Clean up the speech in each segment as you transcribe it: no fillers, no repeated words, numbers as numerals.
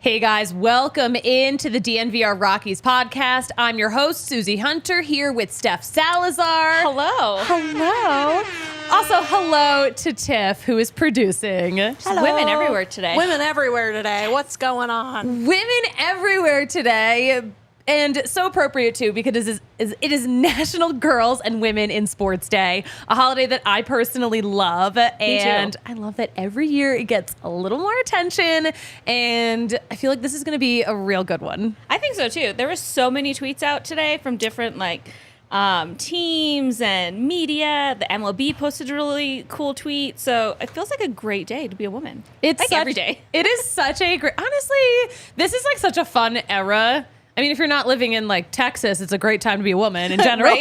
Hey guys, welcome into the DNVR Rockies Podcast. I'm your host, Suzie Hunter, here with Steph Salazar. Hello. Hello. Also, hello to Tiff, who is producing. Hello. Women everywhere today. Women everywhere today. What's going on? Women everywhere today. And so appropriate, too, because it is National Girls and Women in Sports Day, a holiday that I personally love. And I love that every year it gets a little more attention. And I feel like this is going to be a real good one. I think so, too. There were so many tweets out today from different, teams and media. The MLB posted a really cool tweet. So it feels like a great day to be a woman. It's like every day. It is such a great... Honestly, this is like such a fun era. I mean, if you're not living in Texas, it's a great time to be a woman in general.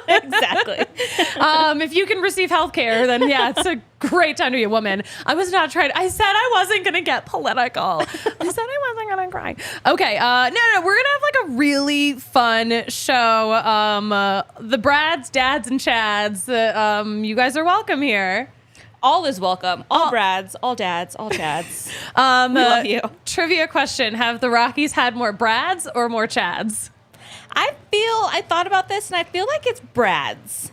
Exactly. If you can receive health care, then yeah, it's a great time to be a woman. I was not trying. I said I wasn't going to get political. I said I wasn't going to cry. Okay. No, we're going to have a really fun show. The Brads, Dads, and Chads, you guys are welcome here. All is welcome. All Brads, all Dads, all Chads. We love you. Trivia question. Have the Rockies had more Brads or more Chads? I thought about this, and I feel like it's Brads.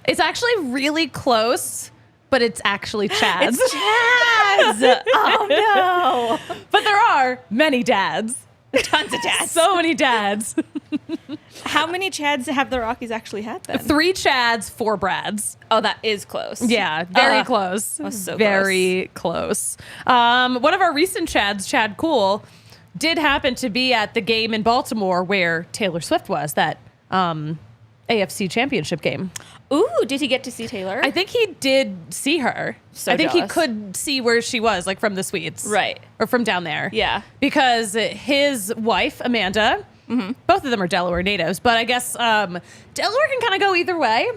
It's actually really close, but it's actually Chads. It's Chads. Oh, no. But there are many dads. Tons of dads. So many dads. How many Chads have the Rockies actually had then? 3 Chads, 4 Brads. Oh, that is close. Yeah, very close. That was so very close. One of our recent Chads, Chad Cool, did happen to be at the game in Baltimore where Taylor Swift was, that AFC Championship game. Ooh, did he get to see Taylor? I think he did see her. So I think jealous. he could see where she was, from the suites. Right. Or from down there. Yeah. Because his wife, Amanda, both of them are Delaware natives, but I guess Delaware can kind of go either way.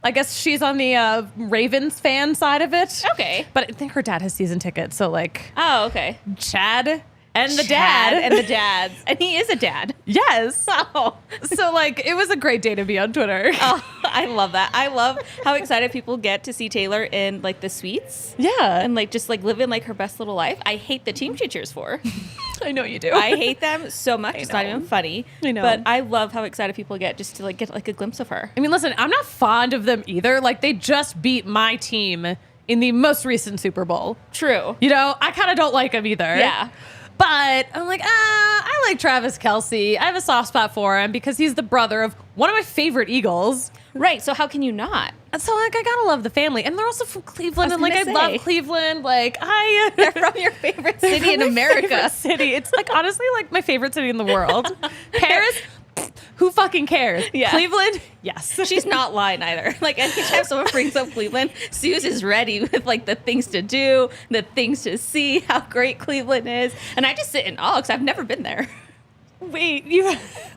I guess she's on the Ravens fan side of it. Okay. But I think her dad has season tickets, so Oh, okay. Chad and the Chad dad. and the dads. And he is a dad. Yes. Oh. So it was a great day to be on Twitter. Oh, I love that. I love how excited people get to see Taylor in the suites. Yeah. And just living her best little life. I hate the team she cheers for. I know you do. I hate them so much. It's not even funny. I know. But I love how excited people get just to get a glimpse of her. I mean, listen, I'm not fond of them either. They just beat my team in the most recent Super Bowl. True. I kind of don't like them either. Yeah. But I'm I like Travis Kelce. I have a soft spot for him because he's the brother of one of my favorite Eagles. Right. So how can you not? So I gotta love the family, and they're also from Cleveland, and I love Cleveland. They're from your favorite city in America. Favorite city. It's honestly my favorite city in the world. Paris. Who fucking cares? Yeah. Cleveland? Yes. She's not lying either. Anytime someone brings up Cleveland, Suze is ready with the things to do, the things to see, how great Cleveland is. And I just sit in awe because I've never been there. Wait,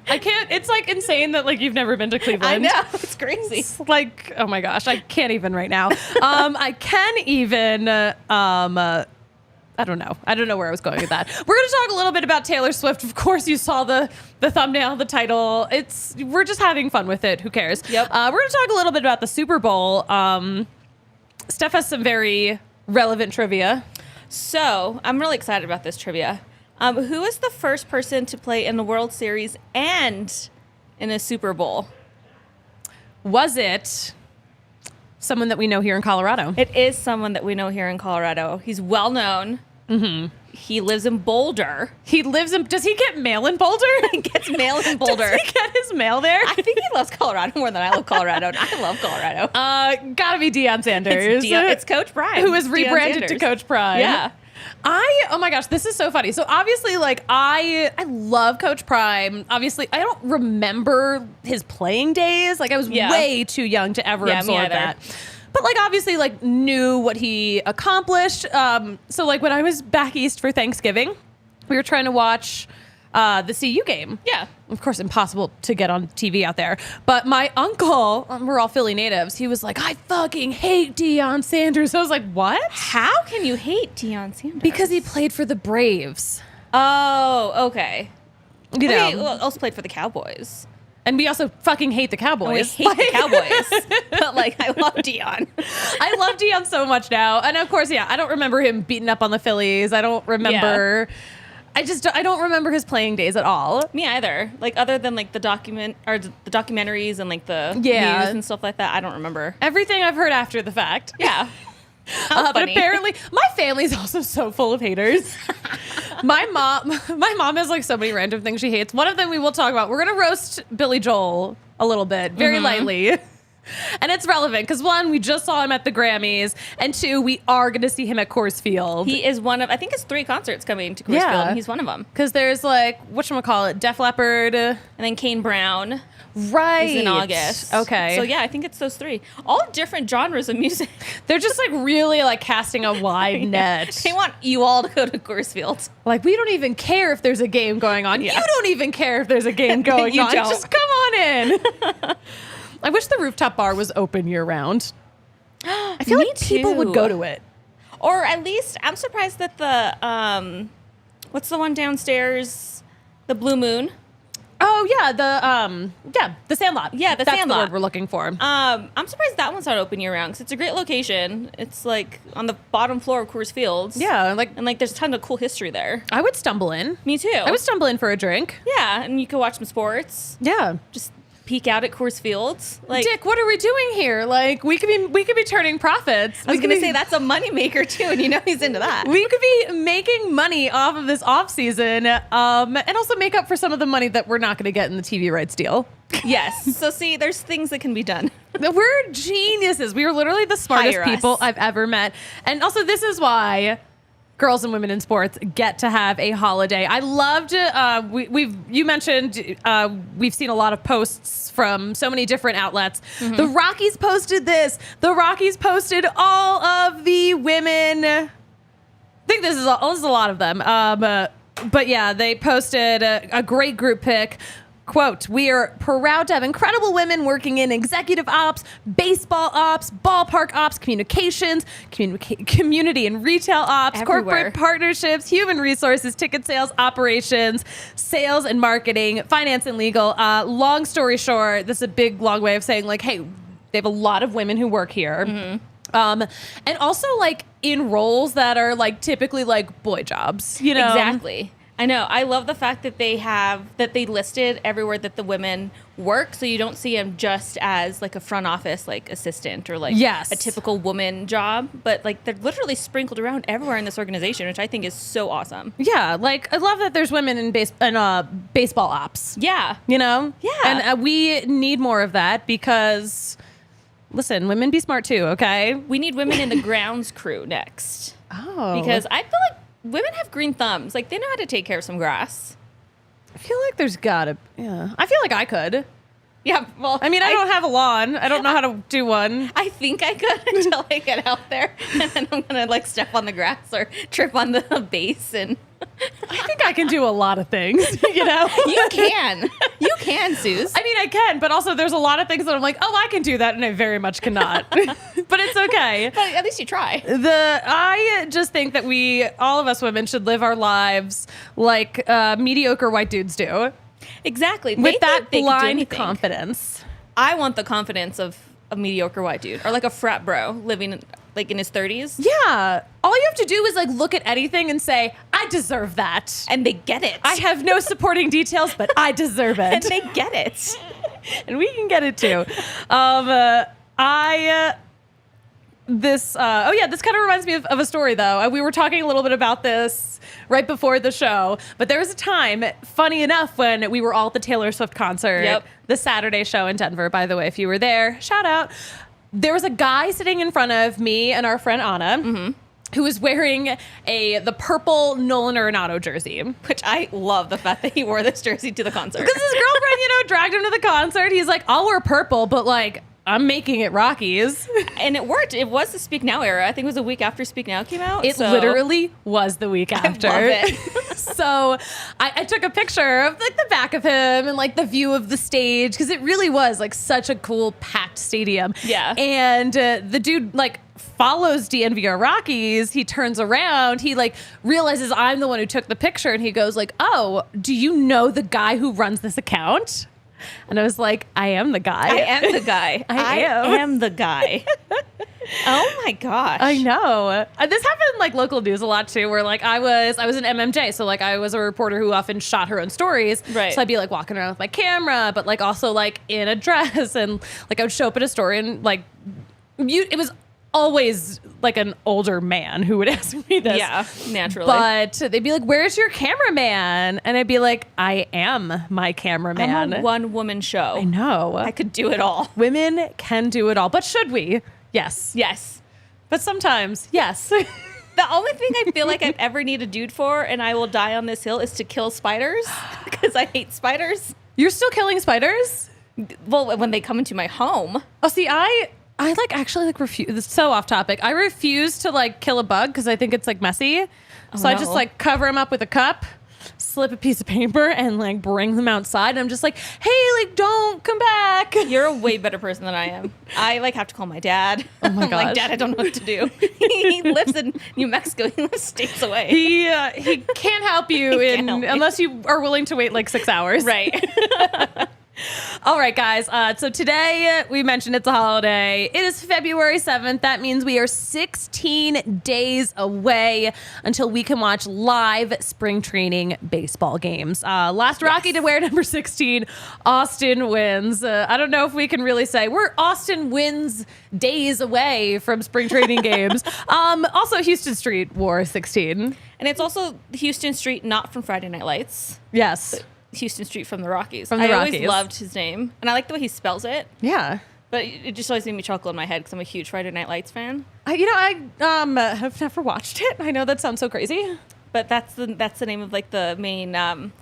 I can't, it's insane that you've never been to Cleveland. I know, it's crazy. It's oh my gosh, I can't even right now. I can even, I don't know where I was going with that. We're going to talk a little bit about Taylor Swift. Of course, you saw the thumbnail, the title. We're just having fun with it. Who cares? Yep. We're going to talk a little bit about the Super Bowl. Steph has some very relevant trivia. So I'm really excited about this trivia. Who was the first person to play in the World Series and in a Super Bowl? Was it someone that we know here in Colorado? It is someone that we know here in Colorado. He's well known. Mm-hmm. He lives in Boulder. Does he get mail in Boulder? He gets mail in Boulder. Does he get his mail there? I think he loves Colorado more than I love Colorado, and I love Colorado. Gotta be Deion Sanders. It's Coach Prime. Who is rebranded to Coach Prime. Yeah. Oh my gosh, this is so funny. So obviously, I love Coach Prime. Obviously, I don't remember his playing days. I was way too young to ever absorb that. But obviously knew what he accomplished. So when I was back east for Thanksgiving, we were trying to watch the CU game. Yeah. Of course, impossible to get on TV out there. But my uncle, we're all Philly natives, he was like, I fucking hate Deion Sanders. I was like, what? How can you hate Deion Sanders? Because he played for the Braves. Oh, okay. You know. He also played for the Cowboys. And we also fucking hate the Cowboys. We hate the Cowboys. But, like, I love Deion. I love Deion so much now. And, of course, yeah, I don't remember him beating up on the Phillies. I don't remember... Yeah. I don't remember his playing days at all. Me either. Like, other than, like, the documentaries and, like, the news and stuff like that, I don't remember. Everything I've heard after the fact. Yeah. But apparently, my family's also so full of haters. My mom has like so many random things she hates. One of them we will talk about. We're gonna roast Billy Joel a little bit, very lightly, and it's relevant because one, we just saw him at the Grammys, and two, we are gonna see him at Coors Field. He is one of, I think it's 3 concerts coming to Coors Field, and he's one of them. Because there's like whatchamacallit, Def Leppard, and then Kane Brown. Right. Is in August. Okay. So yeah, I think it's those 3. All different genres of music. They're just like really like casting a wide net. They want you all to go to Coors Field. Like, we don't even care if there's a game going on. Yeah. You don't even care if there's a game going on. Don't. Just come on in. I wish the rooftop bar was open year round. I feel like people would go to it. Or at least, I'm surprised that the, what's the one downstairs? The Blue Moon. Oh yeah, the Sandlot. Yeah, That's Sandlot. the word we're looking for. I'm surprised that one's not open year round because it's a great location. It's like on the bottom floor of Coors Fields. Yeah, and like there's a ton of cool history there. I would stumble in. Me too. I would stumble in for a drink. Yeah, and you could watch some sports. Yeah, Just peek out at Coors Fields. Like, Dick, what are we doing here? Like, we could be turning profits. I was gonna say that's a moneymaker too, and you know he's into that. We could be making money off of this off season, and also make up for some of the money that we're not going to get in the TV rights deal. Yes. So see, there's things that can be done. We're geniuses. We are literally the smartest Hire people us. I've ever met, and also this is why girls and women in sports get to have a holiday. I loved you mentioned we've seen a lot of posts from so many different outlets. Mm-hmm. The Rockies posted this. The Rockies posted all of the women. I think this is a lot of them. But yeah, they posted a great group pic. Quote, we are proud to have incredible women working in executive ops, baseball ops, ballpark ops, communications, community and retail ops, everywhere. Corporate partnerships, human resources, ticket sales, operations, sales and marketing, finance and legal. Long story short, this is a big, long way of saying like, hey, they have a lot of women who work here. Mm-hmm. And also like in roles that are like typically like boy jobs, you know? Exactly. I know. I love the fact that they listed everywhere that the women work, so you don't see them just as like a front office like assistant or like a typical woman job, but like they're literally sprinkled around everywhere in this organization, which I think is so awesome. Yeah, like I love that there's women in baseball ops. Yeah, you know. Yeah, and we need more of that because, listen, women be smart too. Okay, we need women in the grounds crew next. Oh, because I feel like women have green thumbs. Like, they know how to take care of some grass. I feel like there's gotta... Yeah. I feel like I could. Yeah, well... I mean, I don't have a lawn. I don't know how to do one. I think I could until I get out there. And then I'm gonna, like, step on the grass or trip on the base and... I think I can do a lot of things, you know? You can. You can, Suze. I mean, I can, but also there's a lot of things that I'm like, oh, I can do that, and I very much cannot. But it's okay. But at least you try. I just think that all of us women, should live our lives like mediocre white dudes do. Exactly. With that blind confidence. I want the confidence of a mediocre white dude, or like a frat bro living like in his 30s. Yeah. All you have to do is like look at anything and say, I deserve that. And they get it. I have no supporting details, but I deserve it. And they get it. And we can get it too. This kind of reminds me of a story though. We were talking a little bit about this right before the show, but there was a time, funny enough, when we were all at the Taylor Swift concert, the Saturday show in Denver, by the way, if you were there, shout out. There was a guy sitting in front of me and our friend Anna, who was wearing the purple Nolan Arenado jersey. Which I love the fact that he wore this jersey to the concert. Because his girlfriend, dragged him to the concert. He's like, I'll wear purple, but like, I'm making it Rockies. And it worked. It was the Speak Now era. I think it was a week after Speak Now came out. It literally was the week after. I love it. So I took a picture of like the back of him and like the view of the stage because it really was like such a cool packed stadium. Yeah. And the dude like follows DNVR Rockies. He turns around. He like realizes I'm the one who took the picture and he goes like, "Oh, do you know the guy who runs this account?" And I was like, I am the guy. I am the guy. I am the guy. Oh my gosh. I know. This happened in like local news a lot too, where like I was an MMJ, so like I was a reporter who often shot her own stories. Right. So I'd be like walking around with my camera, but like also like in a dress, and like I would show up at a story and like it was always like an older man who would ask me this. Yeah, naturally. But they'd be like, "Where's your cameraman?" And I'd be like, "I am my cameraman." I'm a one-woman show. I know. I could do it all. Women can do it all. But should we? Yes. Yes. But sometimes, yes. The only thing I feel like I'd ever need a dude for, and I will die on this hill, is to kill spiders because I hate spiders. You're still killing spiders? Well, when they come into my home. Oh, see, I like actually like refuse. This is so off topic. I refuse to like kill a bug because I think it's like messy. So I just like cover them up with a cup, slip a piece of paper, and like bring them outside. And I'm just like, hey, like don't come back. You're a way better person than I am. I like have to call my dad. Oh my I'm like, gosh. Dad, I don't know what to do. He lives in New Mexico. He lives states away. He can't help you Can't help me. unless you are willing to wait like 6 hours. Right. All right, guys. So today we mentioned it's a holiday. It is February 7th. That means we are 16 days away until we can watch live spring training baseball games. Last Rocky to wear number 16, Austin wins. I don't know if we can really say we're Austin wins days away from spring training games. Also, Houston Street wore 16. And it's also Houston Street, not from Friday Night Lights. Yes. Houston Street from the Rockies. From the I Rockies. always loved his name. And I like the way he spells it. Yeah. But it just always made me chuckle in my head because I'm a huge Friday Night Lights fan. I have never watched it. I know that sounds so crazy. But that's the name of like the main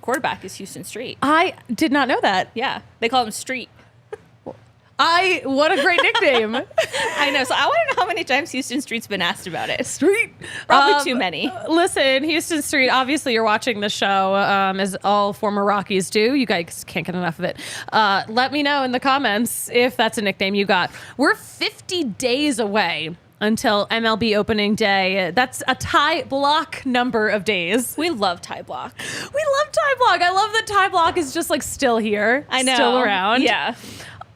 quarterback is Houston Street. I did not know that. Yeah. They call him Street. What a great nickname. I know. So I want to know how many times Houston Street's been asked about it. Street. Probably too many. Listen, Houston Street, obviously you're watching the show, as all former Rockies do. You guys can't get enough of it. Let me know in the comments if that's a nickname you got. We're 50 days away until MLB opening day. That's a tie block number of days. We love tie block. We love tie block. I love that tie block is just like still here. I know. Still around. Yeah.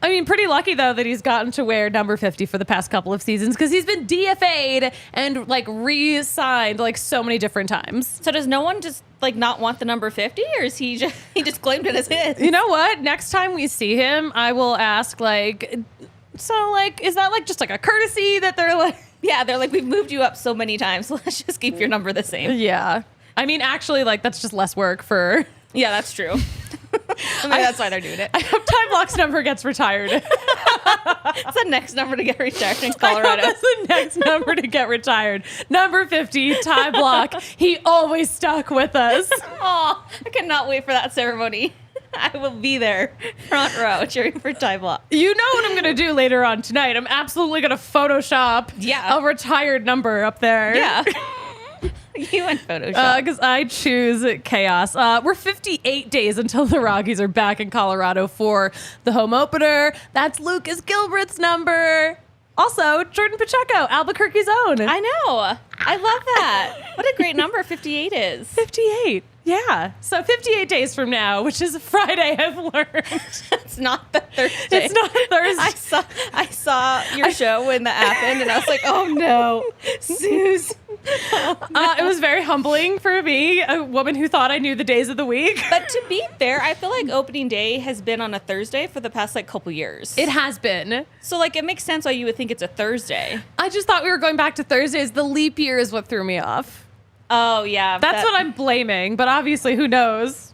I mean, pretty lucky, though, that he's gotten to wear number 50 for the past couple of seasons because he's been DFA'd and, like, re-signed, like, so many different times. So does no one just, like, not want the number 50, or is he just claimed it as his? You know what? Next time we see him, I will ask, like, so, like, is that, like, just, like, a courtesy that they're, like... Yeah, they're like, we've moved you up so many times, so let's just keep your number the same. Yeah. I mean, actually, like, that's just less work for... Yeah, that's true. I mean, that's why they're doing it. I hope Time Block's number gets retired. It's the next number to get retired in I Colorado. hope that's the next number to get retired. Number 50, Ty Block. He always stuck with us. Oh, I cannot wait for that ceremony. I will be there, front row, cheering for Ty Block. You know what I'm going to do later on tonight. I'm absolutely going to Photoshop a retired number up there. Yeah. You and Photoshop. Because I choose chaos. We're 58 days until the Rockies are back in Colorado for the home opener. That's Lucas Gilbert's number. Also, Jordan Pacheco, Albuquerque's own. I know. I love that. What a great number 58 is. 58. Yeah. So 58 days from now, which is a Friday, I've learned. It's not the Thursday. It's not Thursday. I saw your show when that happened, and I was like, oh no, Suze. It was very humbling for me, a woman who thought I knew the days of the week. But to be fair, I feel like opening day has been on a Thursday for the past like couple years. It has been. So like it makes sense why you would think it's a Thursday. I just thought we were going back to Thursdays. The leap year is what threw me off. Oh yeah. That's what I'm blaming, but obviously who knows?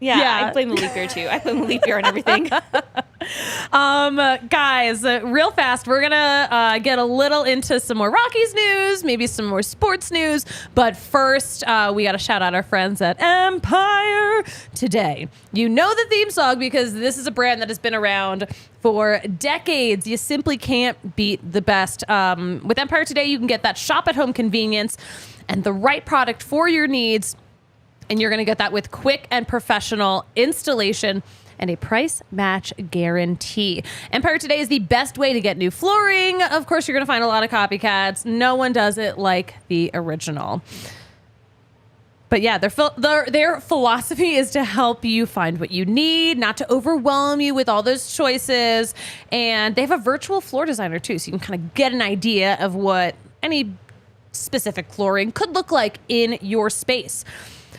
Yeah, I blame the leap year too. I blame the leap year on everything. Guys, real fast, we're gonna get a little into some more Rockies news, maybe some more sports news. But first, we gotta shout out our friends at Empire Today. You know the theme song because this is a brand that has been around for decades. You simply can't beat the best. With Empire Today, you can get that shop at home convenience and the right product for your needs. And you're going to get that with quick and professional installation and a price match guarantee. Empire Today is the best way to get new flooring. Of course, you're going to find a lot of copycats. No one does it like the original. But yeah, their philosophy is to help you find what you need, not to overwhelm you with all those choices. And they have a virtual floor designer too, so you can kind of get an idea of what any specific flooring could look like in your space.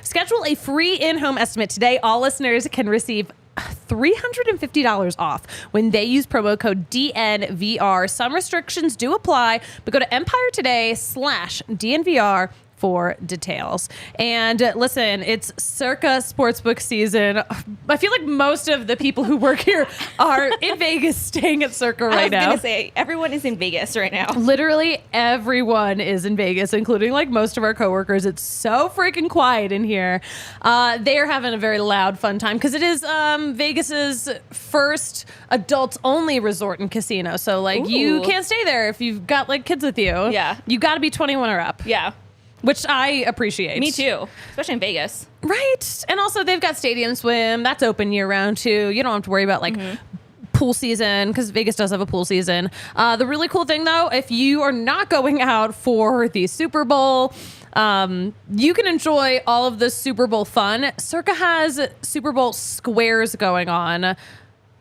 Schedule a free in-home estimate today. All listeners can receive $350 off when they use promo code DNVR. Some restrictions do apply, but go to EmpireToday/DNVR for details. And listen, it's circa sportsbook season. I feel like most of the people who work here are in Vegas staying at Circa right now. I was going to say, everyone is in Vegas right now. Literally everyone is in Vegas, including like most of our coworkers. It's so freaking quiet in here. They are having a very loud, fun time because it is Vegas's first adults-only resort and casino. So like you can't stay there if you've got like kids with you. Yeah. You got to be 21 or up. Yeah. Which I appreciate. Me too, especially in Vegas. Right. And also they've got Stadium Swim. That's open year round too. You don't have to worry about like pool season because Vegas does have a pool season. The really cool thing though, if you are not going out for the Super Bowl, you can enjoy all of the Super Bowl fun. Circa has Super Bowl squares going on.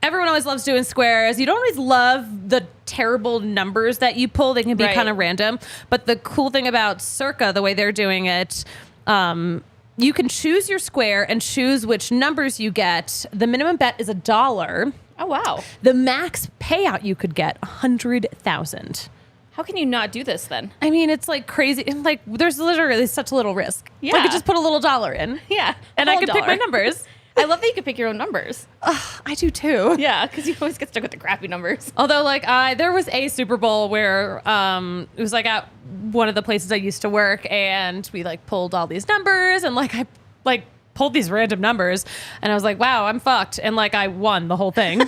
Everyone always loves doing squares. You don't always love the terrible numbers that you pull. They can be kind of random. But the cool thing about Circa, the way they're doing it, you can choose your square and choose which numbers you get. The minimum bet is $1. Oh, wow. The max payout you could get, $100,000. How can you not do this then? I mean, it's like crazy. Like, there's literally such little risk. Yeah. I could just put a little dollar in. Yeah. And I could pick my numbers. I love that you can pick your own numbers. I do too. Yeah, because you always get stuck with the crappy numbers. Although, like, there was a Super Bowl where it was like at one of the places I used to work, and we like pulled all these numbers, and like I like pulled these random numbers, and I was like, wow, I'm fucked, and like I won the whole thing.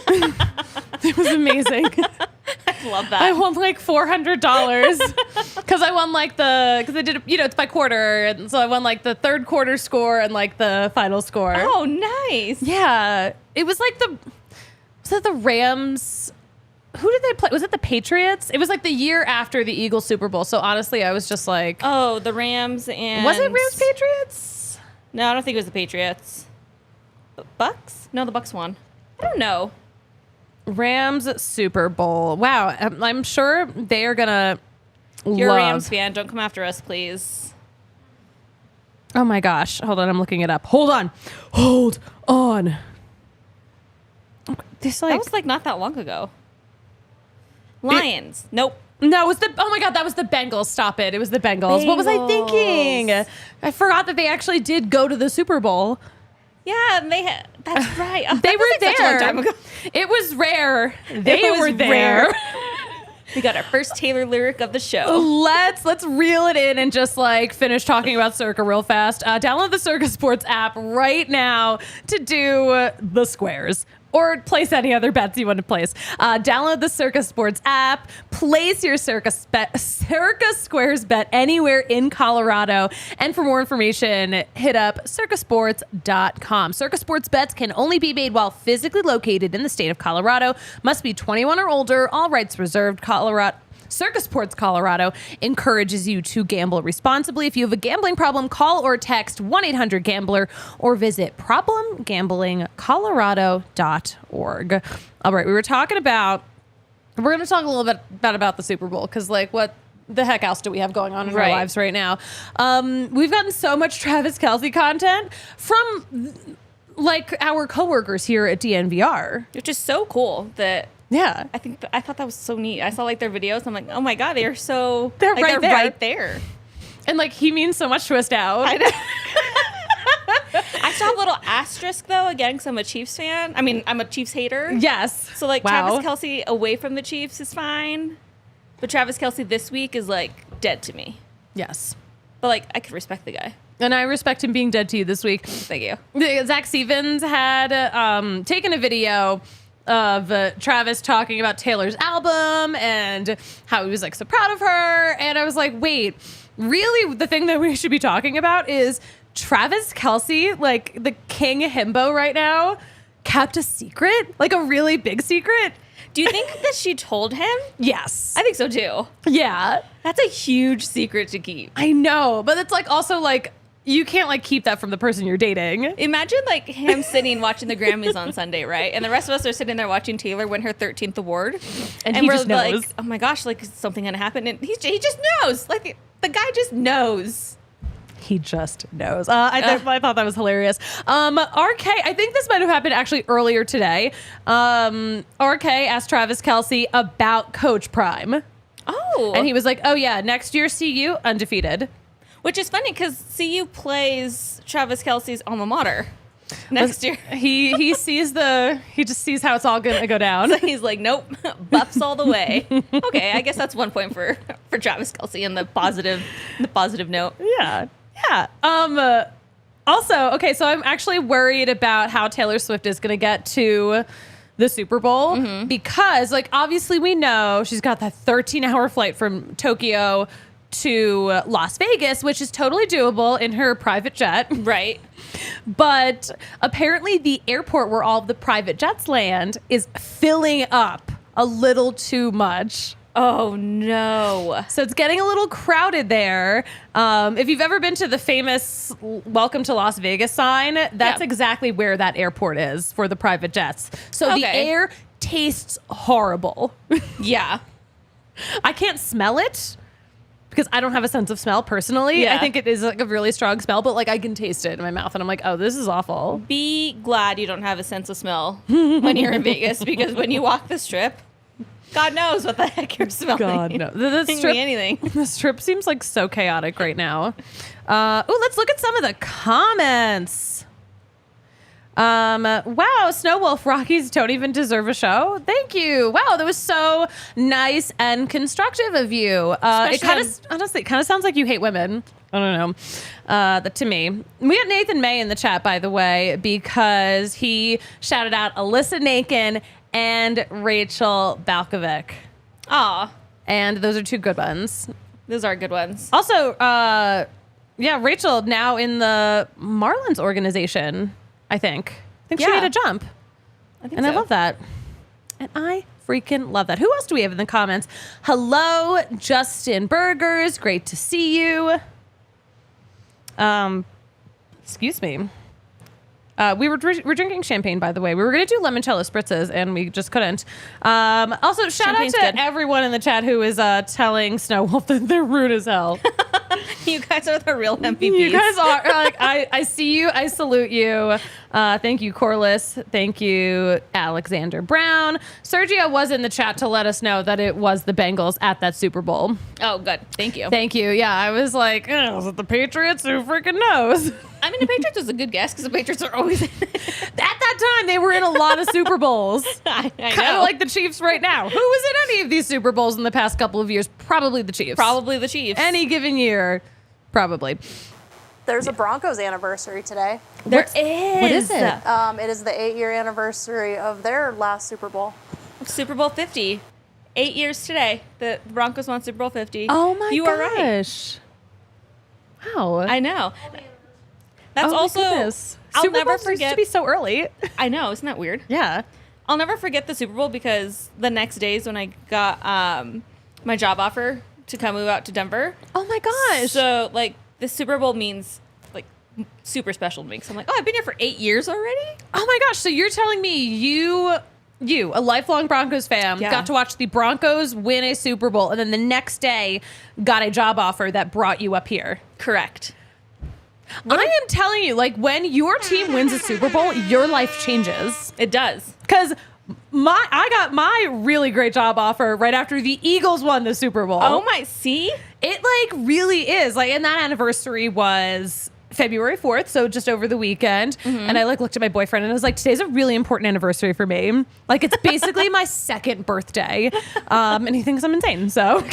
It was amazing. I love that. I won like $400 because I won like because they did, it's by quarter. And so I won like the third quarter score and like the final score. Oh, nice. Yeah. It was like was it the Rams? Who did they play? Was it the Patriots? It was like the year after the Eagles Super Bowl. So honestly, I was just like. Oh, the Rams and. Was it Rams Patriots? No, I don't think it was the Patriots. Bucks? No, the Bucks won. I don't know. Rams Super Bowl. Wow. I'm sure they are going to You're a Rams fan. Don't come after us, please. Oh, my gosh. Hold on. I'm looking it up. Hold on. This that was like not that long ago. Lions. Nope. No, it was oh my God, that was the Bengals. Stop it. It was the Bengals. What was I thinking? I forgot that they actually did go to the Super Bowl. Yeah, that's right. Oh, they were like there. Such a long time ago. It was rare. They were there. We got our first Taylor lyric of the show. Let's reel it in and just like finish talking about Circa real fast. Download the Circa Sports app right now to do the squares. Or place any other bets you want to place. Download the Circa Sports app. Place your Circa Squares bet anywhere in Colorado. And for more information, hit up circasports.com. Circa Sports bets can only be made while physically located in the state of Colorado. Must be 21 or older. All rights reserved. Circa Sports Colorado encourages you to gamble responsibly. If you have a gambling problem, call or text 1-800-GAMBLER or visit problemgamblingcolorado.org. All right, we're going to talk a little bit about the Super Bowl because, like, what the heck else do we have going on in our lives right now? We've gotten so much Travis Kelce content from, like, our coworkers here at DNVR. Which is so cool that... Yeah. I thought that was so neat. I saw like their videos. I'm like, oh my God, they're right there. And like, he means so much to us now. I know. I saw a little asterisk, though, again, because I'm a Chiefs fan. I mean, I'm a Chiefs hater. Yes. So, like, Travis Kelce away from the Chiefs is fine. But Travis Kelce this week is, like, dead to me. Yes. But, like, I could respect the guy. And I respect him being dead to you this week. Thank you. Zach Stevens had taken a video of Travis talking about Taylor's album and how he was like so proud of her. And I was like, wait, really? The thing that we should be talking about is Travis Kelce, like the king himbo right now, kept a secret, like a really big secret. Do you think that she told him? Yes. I think so too. Yeah. That's a huge secret to keep. I know, but it's like also like you can't like keep that from the person you're dating. Imagine like him sitting watching the Grammys on Sunday, right? And the rest of us are sitting there watching Taylor win her 13th award. And he we're just knows. like, oh my gosh, like is something gonna happen? And he just knows. Like the guy just knows. He just knows. I thought that was hilarious. RK, I think this might have happened actually earlier today. RK asked Travis Kelce about Coach Prime. Oh. And he was like, oh yeah, next year CU undefeated. Which is funny because CU plays Travis Kelce's alma mater next year. He just sees how it's all gonna go down. So he's like, nope, Buffs all the way. Okay, I guess that's 1 point for Travis Kelce in the positive note. Yeah. Yeah. Also, okay, so I'm actually worried about how Taylor Swift is gonna get to the Super Bowl because, like, obviously we know she's got that 13-hour flight from Tokyo to Las Vegas, which is totally doable in her private jet. Right. But apparently the airport where all of the private jets land is filling up a little too much. Oh, no. So it's getting a little crowded there. If you've ever been to the famous Welcome to Las Vegas sign, that's exactly where that airport is for the private jets. So the air tastes horrible. Yeah. I can't smell it because I don't have a sense of smell personally. Yeah. I think it is like a really strong smell, but like I can taste it in my mouth and I'm like, oh, this is awful. Be glad you don't have a sense of smell when you're in Vegas because when you walk the strip, God knows what the heck you're smelling. God, no. The strip, anything. The strip seems like so chaotic right now. Let's look at some of the comments. Wow, Snow Wolf Rockies don't even deserve a show. Thank you. Wow, that was so nice and constructive of you. It kind of sounds like you hate women. I don't know. That to me. We had Nathan May in the chat, by the way, because he shouted out Alyssa Nakin and Rachel Balkovic. Aw. And those are two good ones. Those are good ones. Also, Rachel now in the Marlins organization, I think she made a jump. I love that. And I freaking love that. Who else do we have in the comments? Hello, Justin Burgers. Great to see you. Excuse me. We're drinking champagne, by the way. We were going to do limoncello spritzes, and we just couldn't. Also, shout out to everyone in the chat who is telling Snow Wolf that they're rude as hell. You guys are the real MVPs. You guys are. Like, I see you. I salute you. Thank you, Corliss. Thank you, Alexander Brown. Sergio was in the chat to let us know that it was the Bengals at that Super Bowl. Oh, good. Thank you. Thank you. Yeah, I was like, is it the Patriots? Who freaking knows? I mean, the Patriots was a good guess because the Patriots are always in it. At that time, they were in a lot of Super Bowls. I kind of like the Chiefs right now. Who was in any of these Super Bowls in the past couple of years? Probably the Chiefs. Probably the Chiefs. Any given year, probably. There's a Broncos anniversary today. There is. What is it? It is the 8-year anniversary of their last Super Bowl. Super Bowl 50. 8 years today. The Broncos won Super Bowl 50. Oh my gosh. You are right. Wow. I know. That's also. I'll Super never Bowl forget. Used to be so early. I know. Isn't that weird? Yeah. I'll never forget the Super Bowl because the next days when I got my job offer to come move out to Denver. Oh my gosh. So like the Super Bowl means like super special to me. So I'm like, oh, I've been here for 8 years already. Oh my gosh. So you're telling me you, a lifelong Broncos fan, got to watch the Broncos win a Super Bowl and then the next day got a job offer that brought you up here. Correct. I am telling you, like, when your team wins a Super Bowl, your life changes. It does. Because I got my really great job offer right after the Eagles won the Super Bowl. Oh my, see? It, like, really is. Like, and that anniversary was February 4th, so just over the weekend. And I like looked at my boyfriend and I was like, today's a really important anniversary for me. Like, it's basically my second birthday. And he thinks I'm insane, so.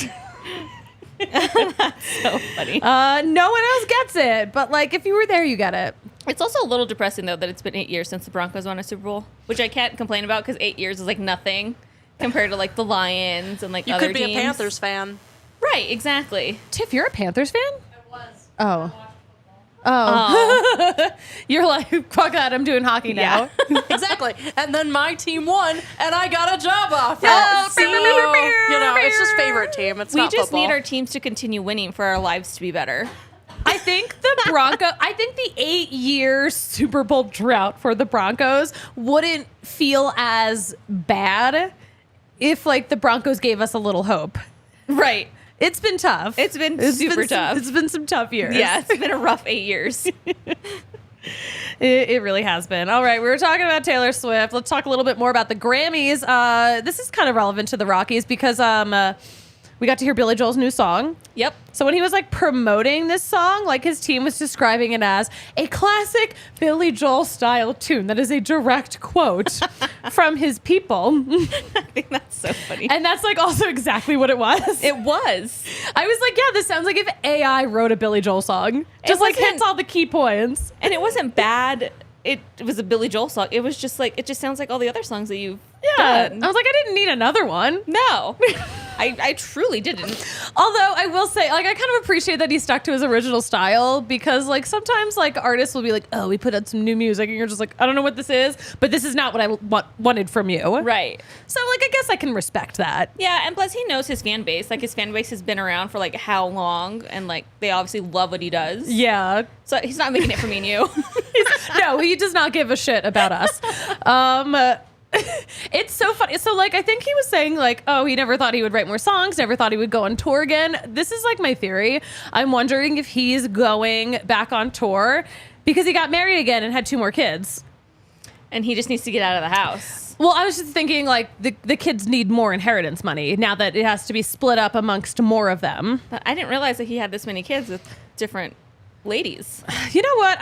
That's so funny. No one else gets it, but like, if you were there, you get it. It's also a little depressing, though, that it's been 8 years since the Broncos won a Super Bowl, which I can't complain about because 8 years is like nothing compared to like the Lions and like You other could be teams. a Panthers fan. Right, exactly. Tiff, you're a Panthers fan? I was. Oh. Oh. You're like, fuck that, I'm doing hockey now. Yeah. Exactly. And then my team won, and I got a job offer. Yeah. So, it's just favorite team. It's We not just football. need our teams to continue winning for our lives to be better. I think the 8-year Super Bowl drought for the Broncos wouldn't feel as bad if like the Broncos gave us a little hope. Right. It's been tough. It's been super tough. It's been some tough years. Yeah, it's been a rough 8 years. It really has been. All right, we were talking about Taylor Swift. Let's talk a little bit more about the Grammys. This is kind of relevant to the Rockies because we got to hear Billy Joel's new song. Yep. So when he was like promoting this song, like his team was describing it as a classic Billy Joel style tune that is a direct quote from his people. I think that's so funny. And that's like also exactly what it was. It was. I was like, yeah, this sounds like if AI wrote a Billy Joel song. Just like wasn't- hits all the key points. And it wasn't bad. It was a Billy Joel song. It was just like, it just sounds like all the other songs that you've done. I was like, I didn't need another one. No. I truly didn't. Although I will say, like, I kind of appreciate that he stuck to his original style because, like, sometimes, like, artists will be like, oh, we put out some new music, and you're just like, I don't know what this is, but this is not what I wanted from you. Right. So, like, I guess I can respect that. Yeah, and plus he knows his fan base. Like, his fan base has been around for, like, how long? And, like, they obviously love what he does. Yeah. So he's not making it for me and you. No, he does not give a shit about us. It's so funny. So, like, I think he was saying, like, oh, he never thought he would write more songs, never thought he would go on tour again. This is, like, my theory. I'm wondering if he's going back on tour because he got married again and had 2 more kids. And he just needs to get out of the house. Well, I was just thinking, like, the kids need more inheritance money now that it has to be split up amongst more of them. But I didn't realize that he had this many kids with different ladies. You know what?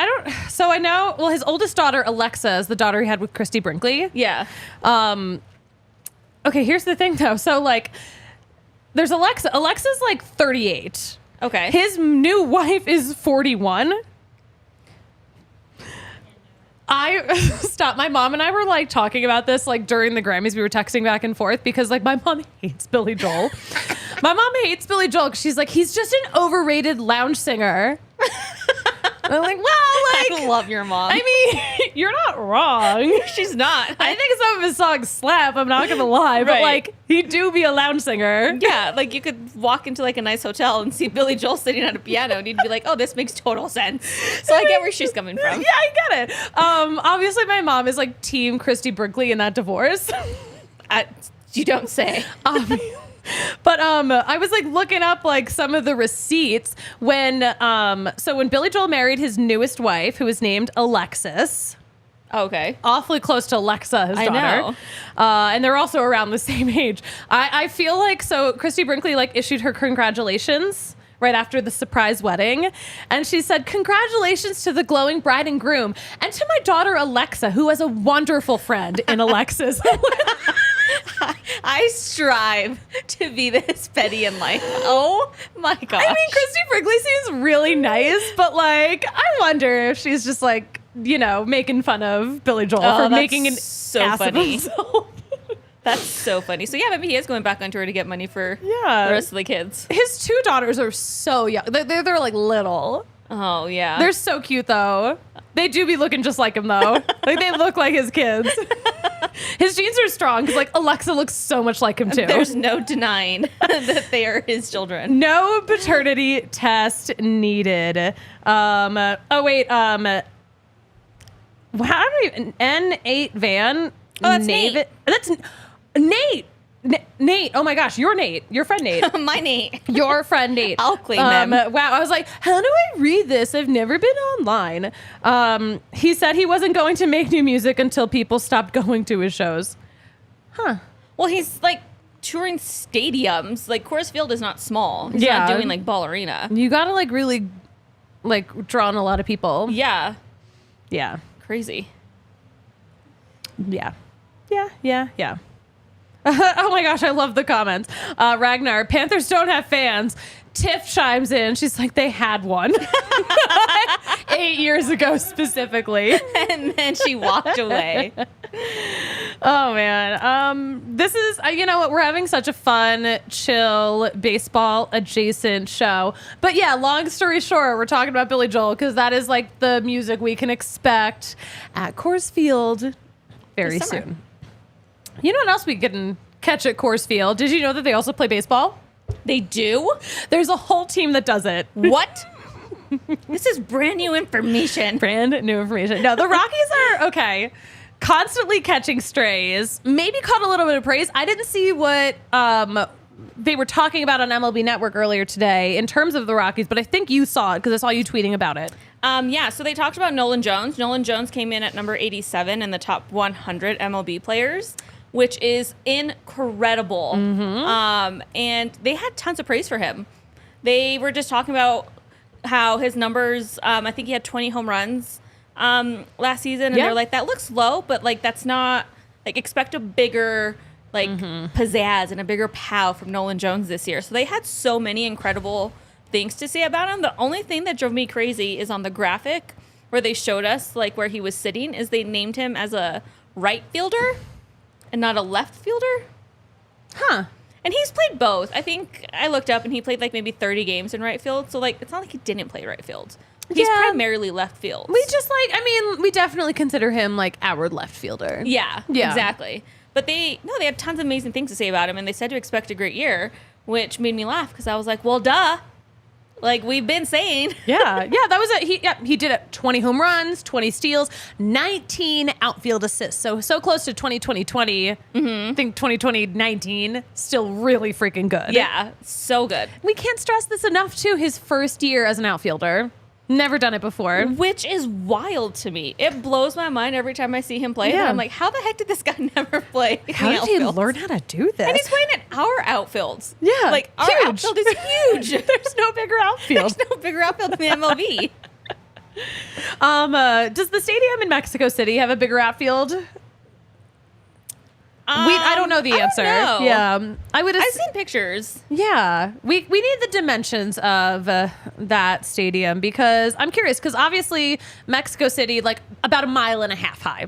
So I know, well, his oldest daughter, Alexa, is the daughter he had with Christy Brinkley. Yeah. Okay, here's the thing, though. So, like, there's Alexa. Alexa's, like, 38. Okay. His new wife is 41. My mom and I were like talking about this like during the Grammys. We were texting back and forth because like my mom hates Billy Joel. My mom hates Billy Joel because she's like, he's just an overrated lounge singer. I'm like, well, like, I love your mom. I mean, you're not wrong. She's not. I think some of his songs slap, I'm not gonna lie, but Right. like he do be a lounge singer. Yeah, like you could walk into like a nice hotel and see Billy Joel sitting at a piano and you'd be like, oh, this makes total sense. So I get where she's coming from. Yeah, I get it. Obviously my mom is like team Christy Brinkley in that divorce. You don't say. But I was like looking up like some of the receipts when Billy Joel married his newest wife, who was named Alexis. Okay. Awfully close to Alexa, his I daughter. know. And they're also around the same age. I feel like Christy Brinkley like issued her congratulations right after the surprise wedding. And she said, congratulations to the glowing bride and groom and to my daughter Alexa, who has a wonderful friend in Alexis. I strive to be this petty in life. Oh my gosh. I mean, Christy Brinkley seems really nice, but like, I wonder if she's just like, you know, making fun of Billy Joel for that's making an so ass funny. of himself. That's so funny. So yeah, maybe he is going back on tour to get money for the rest of the kids. His 2 daughters are so young. They're like little. Oh yeah. They're so cute though. They do be looking just like him though. Like they look like his kids. His genes are strong because like Alexa looks so much like him too. There's no denying that they are his children. No paternity test needed. How do we N8 Van? Oh, that's Nate. That's Nate. Nate, oh my gosh, you're Nate. Your friend Nate. My Nate. Your friend Nate. I'll claim him. Wow, I was like, how do I read this? I've never been online. He said he wasn't going to make new music until people stopped going to his shows. Huh. Well, he's like touring stadiums. Like Coors Field is not small. He's Yeah. not doing like Ball Arena. You gotta like really like drawn a lot of people. Yeah. Yeah. Crazy. Yeah. Oh my gosh, I love the comments. Ragnar, Panthers don't have fans. Tiff chimes in. She's like, they had one 8 years ago specifically. And then she walked away. Oh man. This is, you know what? We're having such a fun, chill, baseball adjacent show. But yeah, long story short, we're talking about Billy Joel because that is like the music we can expect at Coors Field very soon. You know what else we can catch at Coors Field? Did you know that they also play baseball? They do? There's a whole team that does it. What? This is brand new information. Brand new information. No, the Rockies are, okay, constantly catching strays. Maybe caught a little bit of praise. I didn't see what they were talking about on MLB Network earlier today in terms of the Rockies, but I think you saw it because I saw you tweeting about it. Yeah, so they talked about Nolan Jones. Nolan Jones came in at number 87 in the top 100 MLB players, which is incredible. And they had tons of praise for him. They were just talking about how his numbers, I think he had 20 home runs last season. And they're like, that looks low, but like that's not, like expect a bigger like pizzazz and a bigger pow from Nolan Jones this year. So they had so many incredible things to say about him. The only thing that drove me crazy is on the graphic where they showed us like where he was sitting is they named him as a right fielder and not a left fielder. Huh. And he's played both. I think I looked up and he played like maybe 30 games in right field. So like it's not like he didn't play right field. He's primarily left field. We just like, I mean, we definitely consider him like our left fielder. Yeah, exactly. But they had tons of amazing things to say about him, and they said to expect a great year, which made me laugh because I was like, well, duh. Like we've been saying. Yeah, that was it. He did it. 20 home runs, 20 steals, 19 outfield assists. So close to 2020. I think 2019 still really freaking good. Yeah, so good. We can't stress this enough too. His first year as an outfielder. Never done it before. Which is wild to me. It blows my mind every time I see him play. Yeah. And I'm like, how the heck did this guy never play in How the did he outfield? learn how to do this? And he's playing in our outfields. Yeah. Like, our huge. outfield is huge. There's no bigger outfield. There's no bigger outfield than the MLB. Does the stadium in Mexico City have a bigger outfield? I don't know the answer. Know. Yeah, I've seen pictures. Yeah, we need the dimensions of that stadium because I'm curious because obviously Mexico City like about 1.5 miles high,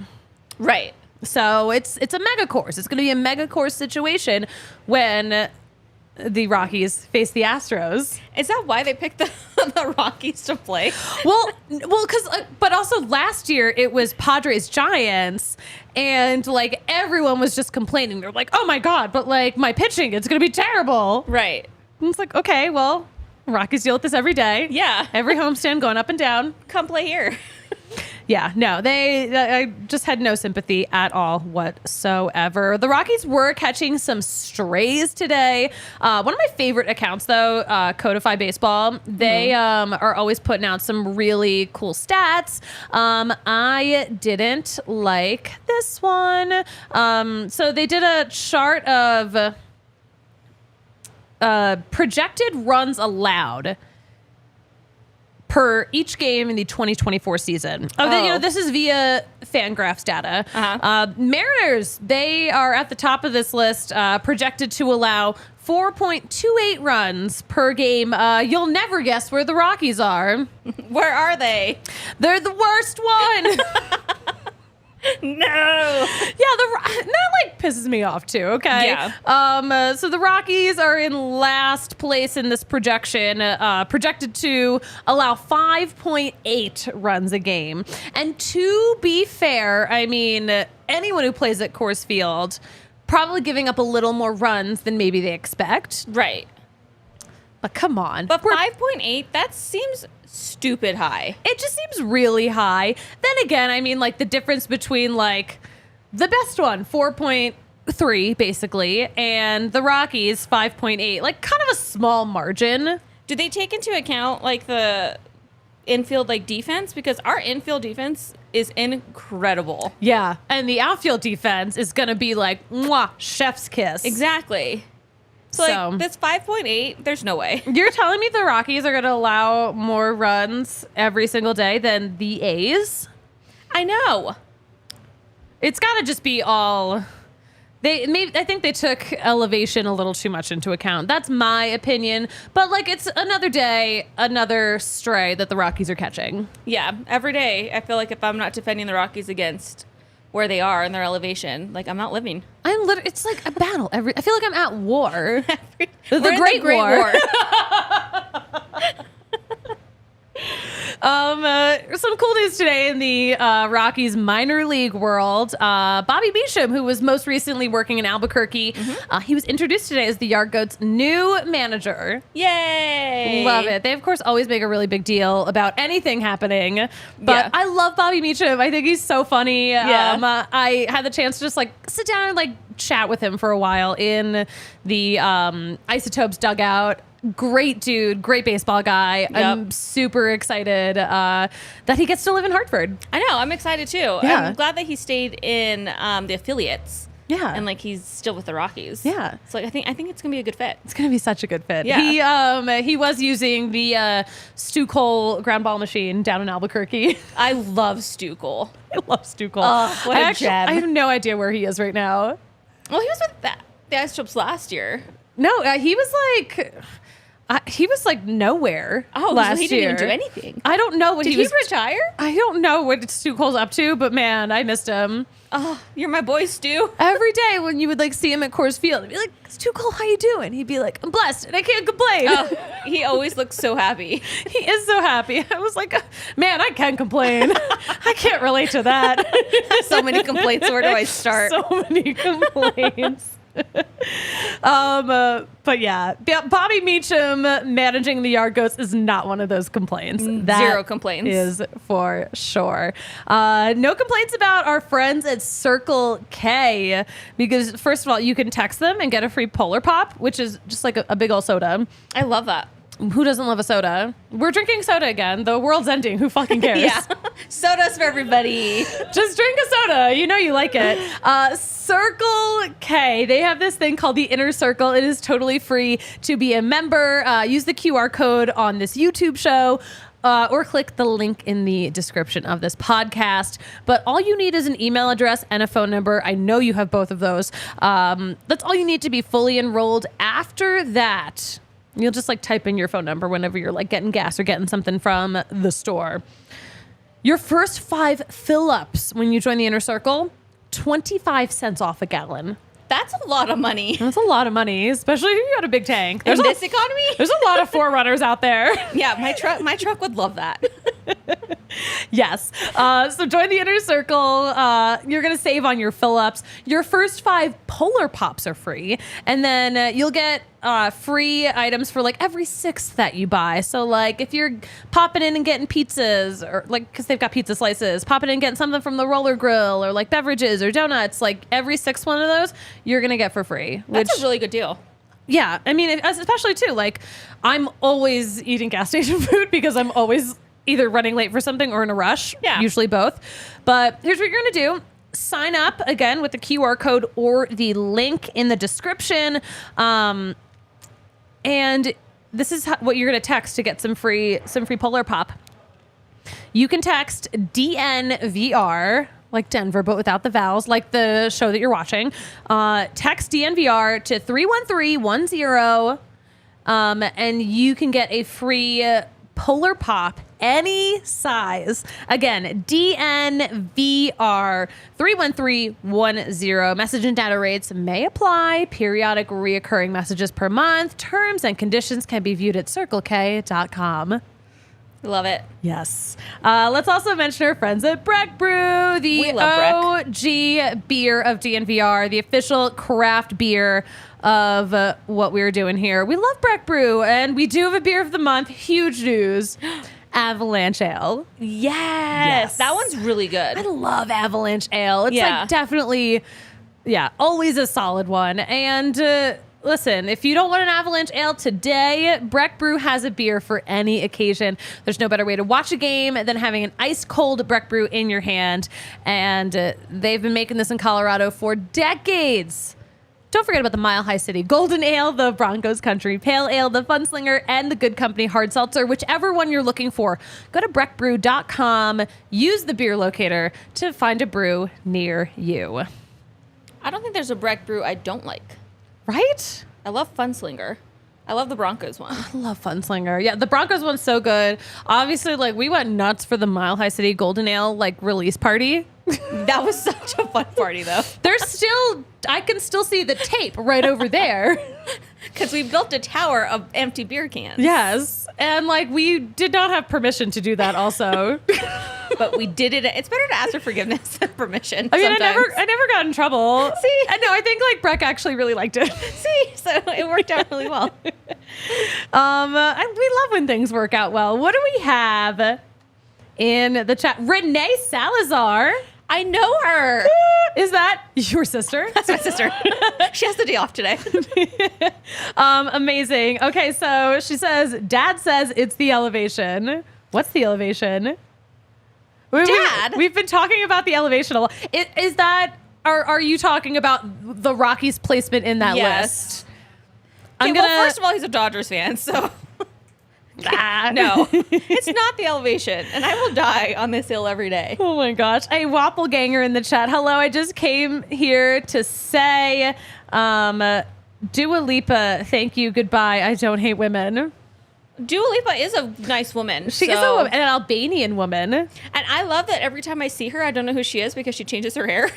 Right. so it's a mega course. It's going to be a mega course situation when the Rockies face the Astros. Is that why they picked the Rockies to play? Well, because but also last year it was Padres Giants, and like everyone was just complaining. They're like, "Oh my god!" But like my pitching, it's gonna be terrible. Right. And it's like, okay, well, Rockies deal with this every day. Yeah. Every homestand going up and down. Come play here. Yeah, no, I just had no sympathy at all whatsoever. The Rockies were catching some strays today. One of my favorite accounts, though, Codify Baseball, they are always putting out some really cool stats. I didn't like this one. So they did a chart of projected runs allowed per each game in the 2024 season. This is via Fangraphs data. Mariners, they are at the top of this list, projected to allow 4.28 runs per game. You'll never guess where the Rockies are. Where are they? They're the worst one. No. That like pisses me off too. Okay. Yeah. So the Rockies are in last place in this projection, projected to allow 5.8 runs a game. And to be fair, I mean, anyone who plays at Coors Field probably giving up a little more runs than maybe they expect. Right. But come on. But 5.8, that seems stupid high. It just seems really high. Then again, I mean, like the difference between like the best one, 4.3 basically, and the Rockies 5.8, like kind of a small margin. Do they take into account like the infield like defense? Because our infield defense is incredible. Yeah, and the outfield defense is going to be like, mwah, chef's kiss. Exactly. So like this 5.8, there's no way. You're telling me the Rockies are going to allow more runs every single day than the A's? I know. It's got to just be all... I think they took elevation a little too much into account. That's my opinion. But, like, it's another day, another stray that the Rockies are catching. Yeah. Every day, I feel like if I'm not defending the Rockies against where they are and their elevation, like, I'm not living. It's like a battle. I feel like I'm at war. The Great War. Some cool news today in the Rockies minor league world. Bobby Beecham, who was most recently working in Albuquerque, he was introduced today as the Yard Goats' new manager. Yay! Love it. They, of course, always make a really big deal about anything happening. But I love Bobby Beecham. I think he's so funny. Yeah. I had the chance to just like sit down and like chat with him for a while in the Isotopes dugout. Great dude, great baseball guy. Yep. I'm super excited that he gets to live in Hartford. I know, I'm excited too. Yeah. I'm glad that he stayed in the affiliates. Yeah. And like he's still with the Rockies. Yeah. So like, I think it's gonna be a good fit. It's gonna be such a good fit. Yeah. He was using the Stu Cole ground ball machine down in Albuquerque. I love Stu Cole. I love Stu Cole. What a gem. I have no idea where he is right now. Well, he was with the Isotopes last year. No, he was like nowhere. Last so he didn't year. even do anything. I don't know what Did he was. Did he retire? I don't know what Stu Cole's up to, but man, I missed him. Oh, you're my boy, Stu. Every day when you would like see him at Coors Field, I'd be like, Stu Cole, how you doing? He'd be like, I'm blessed and I can't complain. Oh, he always looks so happy. He is so happy. I was like, man, I can complain. I can't relate to that. So many complaints. Where do I start? So many complaints. But yeah, Bobby Beecham managing the Yard Goats is not one of those complaints. Zero complaints is for sure. No complaints about our friends at Circle K, because first of all, you can text them and get a free Polar Pop, which is just like a big old soda. I love that. Who doesn't love a soda? We're drinking soda again. The world's ending. Who fucking cares? Yeah. Sodas for everybody. Just drink a soda. You know you like it. Circle K. They have this thing called the Inner Circle. It is totally free to be a member. Use the QR code on this YouTube show. Or click the link in the description of this podcast. But all you need is an email address and a phone number. I know you have both of those. That's all you need to be fully enrolled. After that, you'll just like type in your phone number whenever you're like getting gas or getting something from the store. Your first 5 fill-ups when you join the Inner Circle, 25 cents off a gallon. That's a lot of money. That's a lot of money, especially if you got a big tank. In this economy? There's a lot of Forerunners out there. Yeah, my truck would love that. Yes. So join the Inner Circle. You're going to save on your fill-ups. Your first 5 Polar Pops are free. And then you'll get free items for like every 6th that you buy. So like if you're popping in and getting pizzas, or like, because they've got pizza slices, popping in and getting something from the Roller Grill, or like beverages or donuts, like every 6th one of those you're going to get for free. That's a really good deal. Yeah. I mean, especially too, like I'm always eating gas station food because I'm always either running late for something or in a rush. Yeah. Usually both. But here's what you're going to do. Sign up again with the QR code or the link in the description. And this is what you're going to text to get some free Polar Pop. You can text DNVR, like Denver, but without the vowels, like the show that you're watching. Text DNVR to 31310, and you can get a free Polar Pop, any size. Again, DNVR 31310. Message and data rates may apply. Periodic reoccurring messages per month. Terms and conditions can be viewed at circlek.com. Love it. Yes. Let's also mention our friends at Breck Brew, the OG beer of DNVR, the official craft beer of what we're doing here. We love Breck Brew, and we do have a beer of the month. Huge news. Avalanche Ale. Yes. That one's really good. I love Avalanche Ale. It's like definitely, always a solid one. And listen, if you don't want an Avalanche Ale today, Breck Brew has a beer for any occasion. There's no better way to watch a game than having an ice cold Breck Brew in your hand. And they've been making this in Colorado for decades. Don't forget about the Mile High City Golden Ale, the Broncos Country Pale Ale, the Funslinger, and the Good Company Hard Seltzer, whichever one you're looking for. Go to breckbrew.com, use the beer locator to find a brew near you. I don't think there's a Breck brew I don't like. Right? I love Funslinger. I love the Broncos one. I love Funslinger. Yeah, the Broncos one's so good. Obviously, like, we went nuts for the Mile High City Golden Ale, like, release party. That was such a fun party, though. I can still see the tape right over there. Because we built a tower of empty beer cans. Yes. And, like, we did not have permission to do that also. But we did it. It's better to ask for forgiveness than permission. I mean, sometimes. I never got in trouble. See? No, I think, like, Breck actually really liked it. See? So it worked out really well. We love when things work out well. What do we have in the chat? Renee Salazar. I know her. Is that your sister? That's my sister. She has the day off today. Amazing. Okay, so she says, Dad says it's the elevation. What's the elevation? Dad? We've been talking about the elevation a lot. Is that, are you talking about the Rockies' placement in that list? Okay, well, first of all, he's a Dodgers fan, so... No, it's not the elevation, and I will die on this hill every day. Oh my gosh. A Wappleganger in the chat. Hello, I just came here to say, Dua Lipa, thank you, goodbye. I don't hate women. Dua Lipa is a nice woman. She is a woman, an Albanian woman. And I love that every time I see her, I don't know who she is because she changes her hair.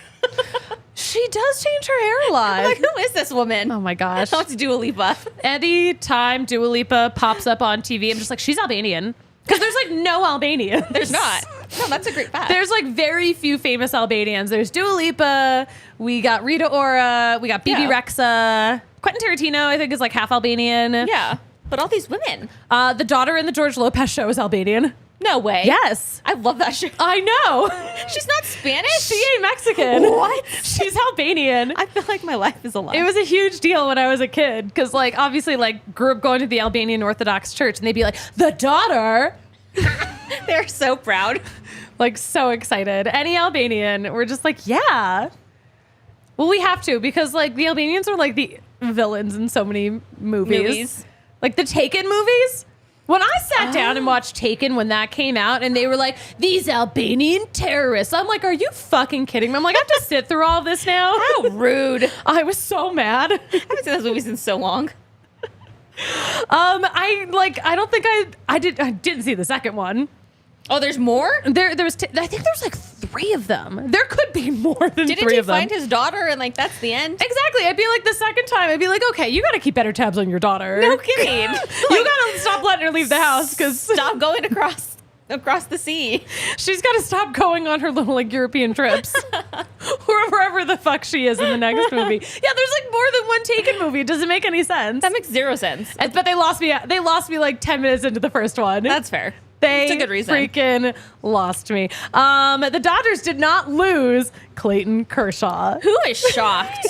She does change her hair a lot. I'm like, who is this woman? Oh my gosh. Oh, it's Dua Lipa. Anytime Dua Lipa pops up on TV, I'm just like, she's Albanian. Because there's like no Albanians. There's not. No, that's a great fact. There's like very few famous Albanians. There's Dua Lipa. We got Rita Ora. We got Bibi Rexha. Quentin Tarantino, I think, is like half Albanian. Yeah. But all these women. The daughter in the George Lopez show is Albanian. No way. Yes. I love that show. I know. She's not Spanish? She ain't Mexican. What? She's Albanian. I feel like my life is a lie. It was a huge deal when I was a kid because, like, obviously, like, grew up going to the Albanian Orthodox Church, and they'd be like, the daughter. They're so proud. Like, so excited. Any Albanian, we're just like, yeah. Well, we have to because, like, the Albanians are, like, the villains in so many movies. Like, the Taken movies. When I sat down and watched Taken when that came out and they were like, these Albanian terrorists. I'm like, are you fucking kidding me? I'm like, I have to sit through all this now? How rude. I was so mad. I haven't seen those movies in so long. I didn't see the second one. Oh, there's more? I think there's like 3 of them. There could be more than 3 of them. Didn't he find his daughter and like that's the end? Exactly. I'd be like the second time, I'd be like, okay, you got to keep better tabs on your daughter. No kidding. You got to stop letting her leave the house because stop going across the sea. She's got to stop going on her little like European trips or wherever the fuck she is in the next movie. Yeah, there's like more than one Taken movie. It doesn't make any sense. That makes 0 sense. But they lost me. They lost me like 10 minutes into the first one. That's fair. They it's a good reason. Freaking lost me. The Dodgers did not lose Clayton Kershaw. Who is shocked?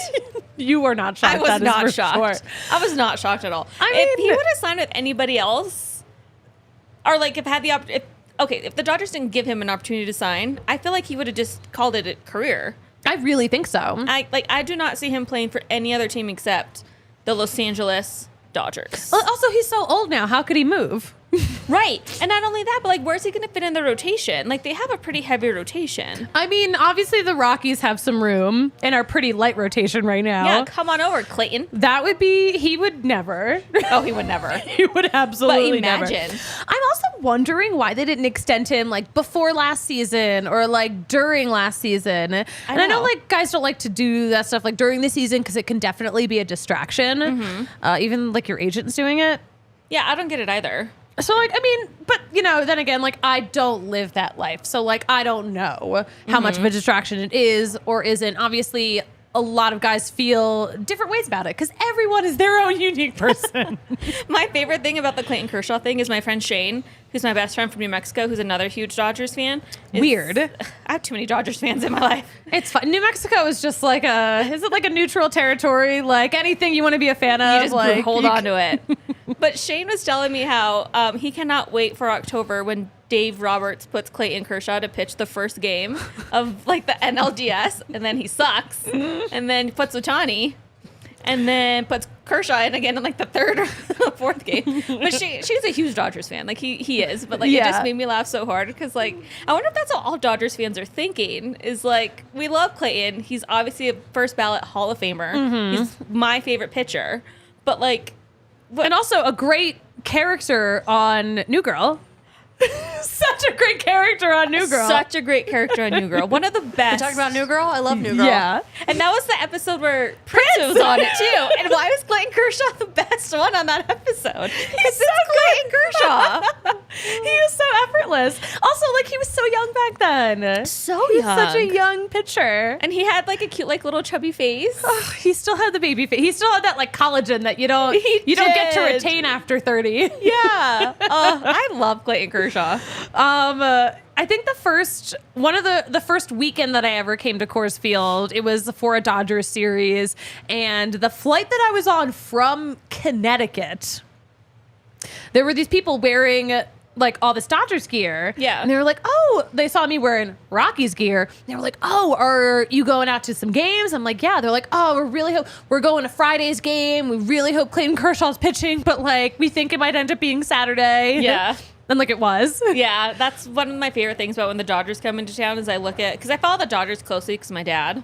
You were not shocked. I was not shocked. Sure. I was not shocked at all. I mean, if he would have signed with anybody else, or like if the Dodgers didn't give him an opportunity to sign, I feel like he would have just called it a career. I really think so. I do not see him playing for any other team except the Los Angeles Dodgers. Also, he's so old now. How could he move? Right. And not only that, but like, where's he going to fit in the rotation? Like, they have a pretty heavy rotation. I mean, obviously the Rockies have some room in our pretty light rotation right now. Yeah, come on over, Clayton. He would never. Oh, he would never. He would absolutely but imagine. Never. I'm also wondering why they didn't extend him like before last season or like during last season. I know like guys don't like to do that stuff like during the season because it can definitely be a distraction. Mm-hmm. Even like your agent's doing it. Yeah, I don't get it either. So, like, I mean, but, you know, then again, like, I don't live that life. So, like, I don't know how much of a distraction it is or isn't. Obviously, a lot of guys feel different ways about it because everyone is their own unique person. My favorite thing about the Clayton Kershaw thing is my friend Shane, who's my best friend from New Mexico, who's another huge Dodgers fan. Weird. I have too many Dodgers fans in my life. It's fun. New Mexico is just like is it like a neutral territory? Like anything you want to be a fan of? You just like, hold on to it. But Shane was telling me how he cannot wait for October when Dave Roberts puts Clayton Kershaw to pitch the first game of like the NLDS, and then he sucks, and then puts Ohtani, and then puts Kershaw in again in like the third or the fourth game. But she's a huge Dodgers fan. Like he is. But like it just made me laugh so hard because like I wonder if that's what all Dodgers fans are thinking is like we love Clayton. He's obviously a first ballot Hall of Famer. He's my favorite pitcher. But like, and also a great character on New Girl. Such a great character on New Girl. Such a great character on New Girl. One of the best. You talking about New Girl? I love New Girl. Yeah. And that was the episode where Prince was on it too. And why was Clayton Kershaw the best one on that episode? Because it's Clayton Kershaw. He was so effortless. Also, like he was so young back then. So He's young. such a young pitcher. And he had like a cute, like little chubby face. Oh, he still had the baby face. He still had that like collagen that you don't get to retain after 30. Yeah. I love Clayton Kershaw. I think one of the first weekend that I ever came to Coors Field, it was for a Dodgers series, and the flight that I was on from Connecticut, there were these people wearing like all this Dodgers gear. Yeah. And they were like, oh, they saw me wearing Rockies gear. They were like, oh, are you going out to some games? I'm like, yeah. They're like, oh, we're going to Friday's game. We really hope Clayton Kershaw's pitching, but like we think it might end up being Saturday. Yeah. And like it was. Yeah, that's one of my favorite things about when the Dodgers come into town is I look at, because I follow the Dodgers closely because my dad.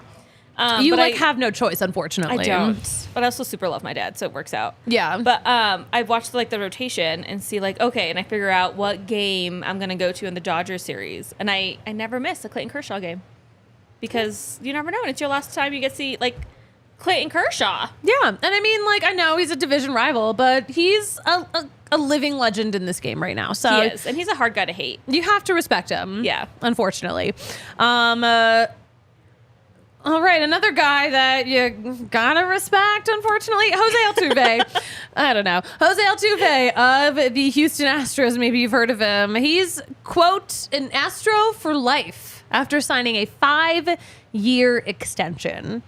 You like have no choice, unfortunately. I don't. But I also super love my dad, so it works out. Yeah. But I watched like the rotation and see like, okay, and I figure out what game I'm going to go to in the Dodgers series. And I never miss a Clayton Kershaw game because you never know. And it's your last time you get to see like Clayton Kershaw. Yeah. And I mean, like, I know he's a division rival, but he's a living legend in this game right now. So he is. And he's a hard guy to hate. You have to respect him. Yeah. Unfortunately. All right, another guy that you gotta respect, unfortunately, Jose Altuve. I don't know. Jose Altuve of the Houston Astros, maybe you've heard of him. He's, quote, an Astro for life after signing a 5-year extension.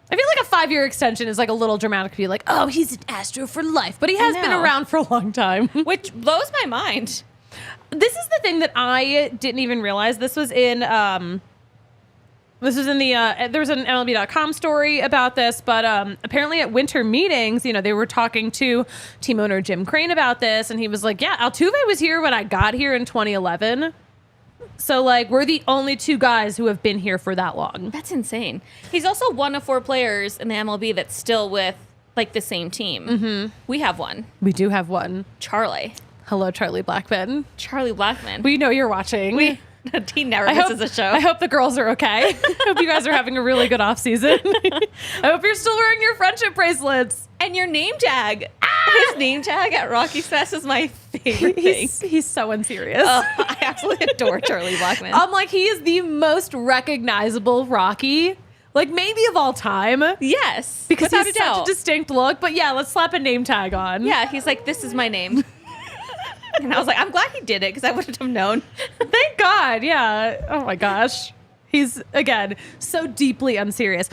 I feel like a 5-year extension is like a little dramatic to be like, oh, he's an Astro for life. But he has been around for a long time. Which blows my mind. This is the thing that I didn't even realize. This was in the, there was an MLB.com story about this, but apparently at winter meetings, you know, they were talking to team owner Jim Crane about this, and he was like, yeah, Altuve was here when I got here in 2011. So, like, we're the only two guys who have been here for that long. That's insane. He's also one of 4 players in the MLB that's still with, like, the same team. Mm-hmm. We have one. We do have one. Charlie. Hello, Charlie Blackman. Charlie Blackman. We know you're watching. He never misses a show. I hope the girls are okay. I hope you guys are having a really good off season. I hope you're still wearing your friendship bracelets. And your name tag. His name tag at Rockies Fest is my favorite thing. He's so unserious. I absolutely adore Charlie Blackman. I'm like, he is the most recognizable Rocky, like maybe of all time. Yes. Because he's such a distinct look. But yeah, let's slap a name tag on. Yeah, he's like, this is my name. And I was like, I'm glad he did it because I wouldn't have known. Thank God. Yeah. Oh my gosh. He's, again, so deeply unserious.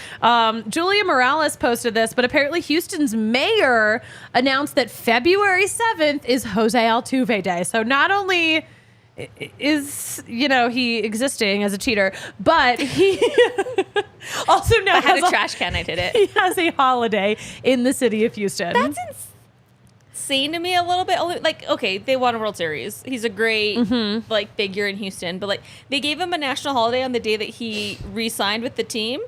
Julia Morales posted this, but apparently Houston's mayor announced that February 7th is Jose Altuve Day. So not only is, you know, he existing as a cheater, but he also now has a trash can. I did it. He has a holiday in the city of Houston. That's insane to me a little bit. Like, okay, they won a World Series. He's a great like figure in Houston, but like they gave him a national holiday on the day that he re-signed with the team.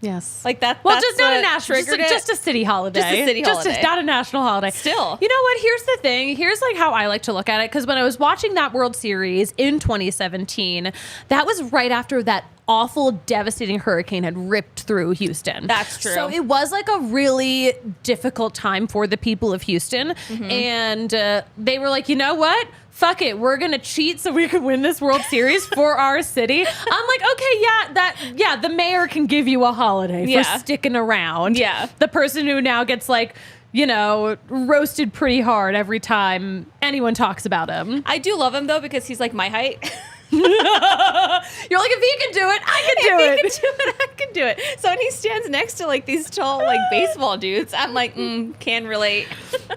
Yes. Like that. Well, that's just not a national, just a city holiday. Just a city holiday. Just not a national holiday. Still. You know what? Here's the thing. Here's like how I like to look at it. Because when I was watching that World Series in 2017, that was right after that awful, devastating hurricane had ripped through Houston. That's true. So it was like a really difficult time for the people of Houston. And they were like, you know what? Fuck it, we're gonna cheat so we can win this World Series for our city. I'm like, okay, the mayor can give you a holiday for sticking around. Yeah. The person who now gets like, you know, roasted pretty hard every time anyone talks about him. I do love him though because he's like my height. You're like, if he can do it, I can do it. If he can do it, I can do it. So when he stands next to like these tall like baseball dudes, I'm like, can relate.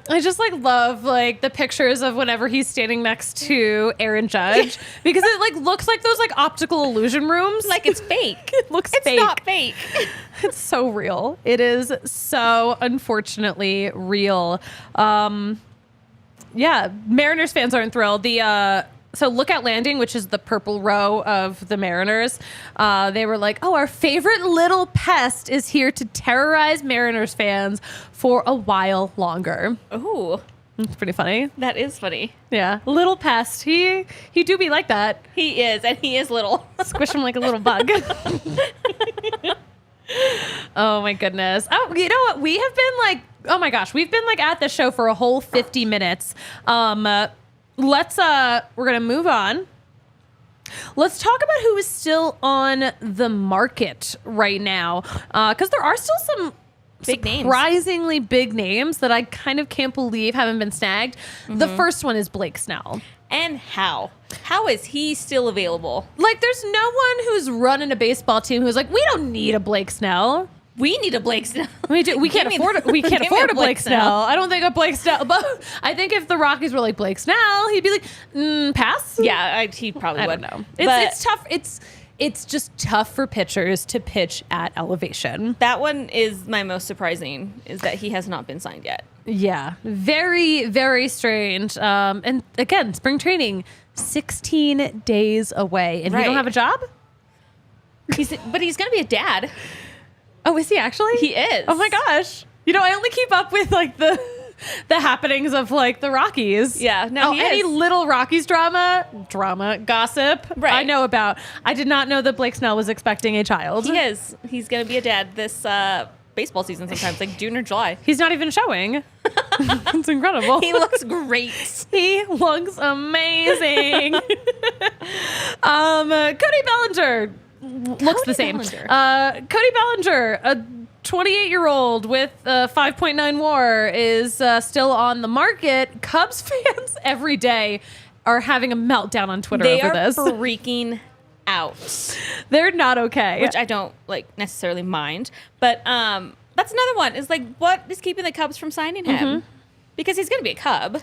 I just like love like the pictures of whenever he's standing next to Aaron Judge because it like looks like those like optical illusion rooms. Like it's fake. It looks fake. It's not fake. It's so real. It is so unfortunately real. Yeah, Mariners fans aren't thrilled. So Lookout Landing, which is the purple row of the Mariners, they were like, oh, our favorite little pest is here to terrorize Mariners fans for a while longer. Ooh. It's pretty funny. That is funny. Yeah. Little pest. He do be like that. He is, and he is little. Squish him like a little bug. Oh my goodness. Oh, you know what? We have been like, oh my gosh, we've been like at the show for a whole 50 minutes. We're going to move on. Let's talk about who is still on the market right now. Cause there are still some surprisingly big names that I kind of can't believe haven't been snagged. Mm-hmm. The first one is Blake Snell. And how? How is he still available? Like, there's no one who's running a baseball team who's like, we don't need a Blake Snell. We need a Blake Snell. We can't afford it. We can't afford a Blake Snell. I don't think a Blake Snell. But I think if the Rockies were like Blake Snell, he'd be like, pass. Yeah, he probably would. I don't know. It's tough. It's just tough for pitchers to pitch at elevation. That one is my most surprising, is that he has not been signed yet. Yeah, very, very strange. And again, spring training, 16 days away, and you don't have a job? But he's going to be a dad. Oh, is he actually? He is. Oh my gosh. You know, I only keep up with like the happenings of like the Rockies. Yeah, no, any little Rockies drama, gossip, right. I know about. I did not know that Blake Snell was expecting a child. He is. He's going to be a dad this baseball season sometimes, like June or July. He's not even showing. It's incredible. He looks great. He looks amazing. Cody Bellinger looks the same. Cody Bellinger, a 28-year-old with a 5.9 WAR, is still on the market. Cubs fans every day are having a meltdown on Twitter over this. They are freaking out. They're not okay. Which I don't like necessarily mind. But that's another one. Is like, what is keeping the Cubs from signing him? Mm-hmm. Because he's going to be a Cub.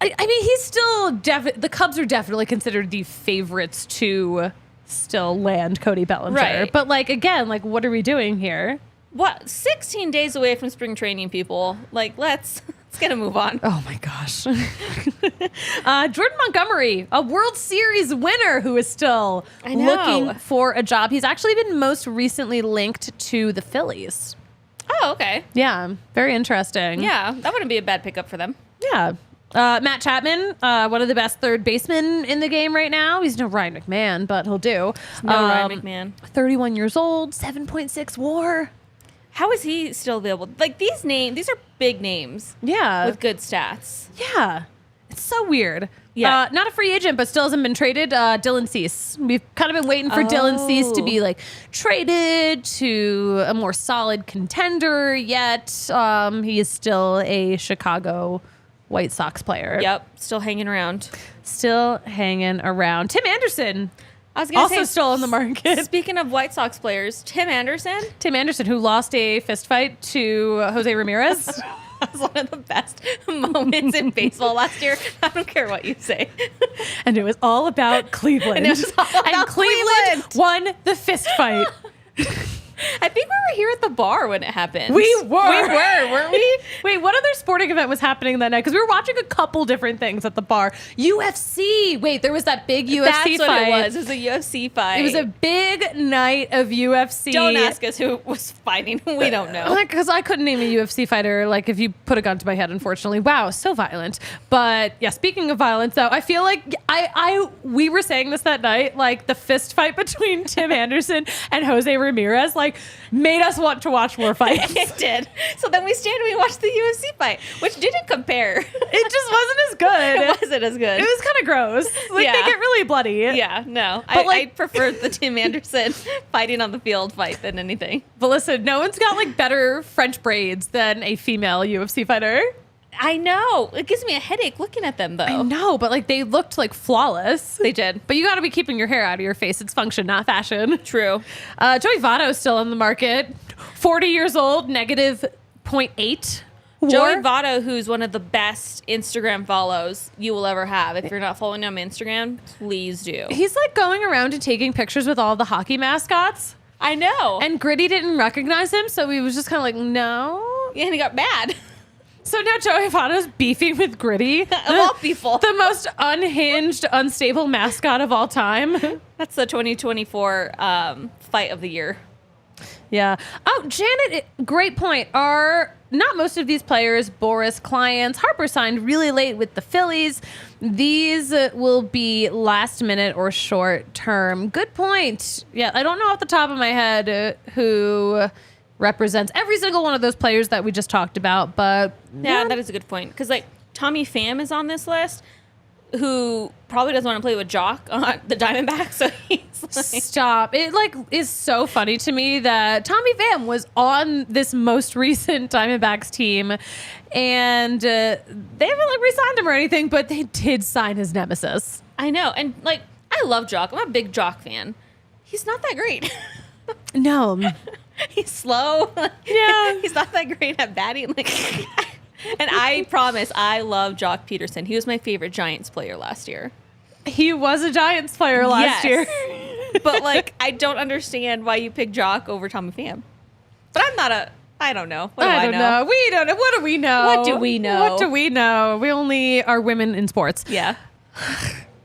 I mean, he's still the Cubs are definitely considered the favorites to still land Cody Bellinger. Right. But like, again, like, what are we doing here? What? 16 days away from spring training, people. Like, let's get a move on. Oh my gosh. Jordan Montgomery, a World Series winner who is still looking for a job. He's actually been most recently linked to the Phillies. Oh, okay. Yeah, very interesting. Yeah, that wouldn't be a bad pickup for them. Yeah. Matt Chapman, one of the best third basemen in the game right now. He's no Ryan McMahon, but he'll do. Ryan McMahon. 31 years old, 7.6 WAR. How is he still available? Like, these are big names. Yeah. With good stats. Yeah. It's so weird. Yeah. Not a free agent, but still hasn't been traded. Dylan Cease. We've kind of been waiting for Dylan Cease to be like traded to a more solid contender, yet he is still a Chicago White Sox player. Yep. Still hanging around. Tim Anderson. I was going to say, also still on the market. Speaking of White Sox players, Tim Anderson, who lost a fist fight to Jose Ramirez. That was one of the best moments in baseball last year. I don't care what you say. And it was all about Cleveland. And Cleveland won the fist fight. I think we were here at the bar when it happened. We were, weren't we? Wait, what other sporting event was happening that night? Because we were watching a couple different things at the bar. UFC. Wait, there was that big UFC fight. That's what it was. It was a UFC fight. It was a big night of UFC. Don't ask us who was fighting. We don't know. Because I couldn't name a UFC fighter, like, if you put a gun to my head, unfortunately. Wow, so violent. But yeah, speaking of violence, though, I feel like we were saying this that night, like the fist fight between Tim Anderson and Jose Ramirez, like, made us want to watch more fights. It did. So then we stayed and we watched the UFC fight, which didn't compare. It just wasn't as good. It wasn't as good. It was kind of gross. Like, they get really bloody. Yeah, no. But I preferred the Tim Anderson fighting on the field fight than anything. But listen, no one's got like better French braids than a female UFC fighter. I know. It gives me a headache looking at them, though. I know, but like they looked like flawless. They did. But you got to be keeping your hair out of your face. It's function, not fashion. True. Joey Votto is still on the market. 40 years old, negative 0.8. Joey Votto, who's one of the best Instagram follows you will ever have. If you're not following him on Instagram, please do. He's like going around and taking pictures with all the hockey mascots. I know. And Gritty didn't recognize him, so he was just kind of like, no. Yeah, and he got mad. So now Joey Votto's beefing with Gritty. Of all people. The most unhinged, unstable mascot of all time. That's the 2024 fight of the year. Yeah. Oh, Janet, great point. Are not most of these players Boris clients? Harper signed really late with the Phillies. These will be last minute or short term. Good point. Yeah, I don't know off the top of my head who represents every single one of those players that we just talked about, but yeah, that is a good point. Because like Tommy Pham is on this list, who probably doesn't want to play with Jock on the Diamondbacks. So he's like, stop. It like is so funny to me that Tommy Pham was on this most recent Diamondbacks team, and they haven't like re-signed him or anything, but they did sign his nemesis. I know, and like I love Jock. I'm a big Jock fan. He's not that great. No. He's slow. Yeah. He's not that great at batting. Like, and I promise, I love Jock Peterson. He was my favorite Giants player last year. He was a Giants player last year. But like, I don't understand why you pick Jock over Tommy Pham. But I don't know. What do I know? We don't know. What do we know? What do we know? What do we know? We only are women in sports. Yeah.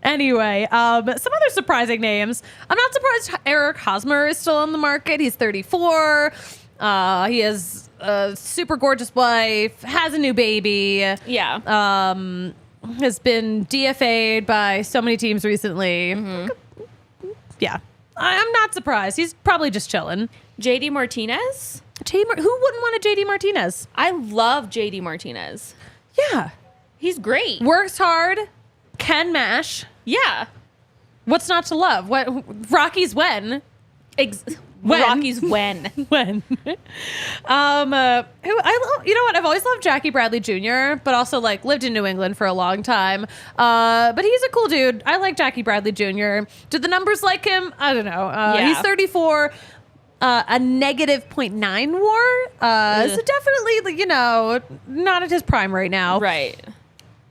Anyway, some other surprising names. I'm not surprised Eric Hosmer is still on the market. He's 34. He has a super gorgeous wife, has a new baby. Yeah. Has been DFA'd by so many teams recently. Mm-hmm. Yeah. I'm not surprised. He's probably just chilling. JD Martinez? Who wouldn't want a JD Martinez? I love JD Martinez. Yeah. He's great. Works hard. Can mash. Yeah. What's not to love? What Rockies when? When? Rockies when? When? Who I love, you know what? I've always loved Jackie Bradley Jr., but also like lived in New England for a long time. But he's a cool dude. I like Jackie Bradley Jr. Do the numbers like him? I don't know. He's 34. A negative 0.9 WAR. So definitely, you know, not at his prime right now. Right.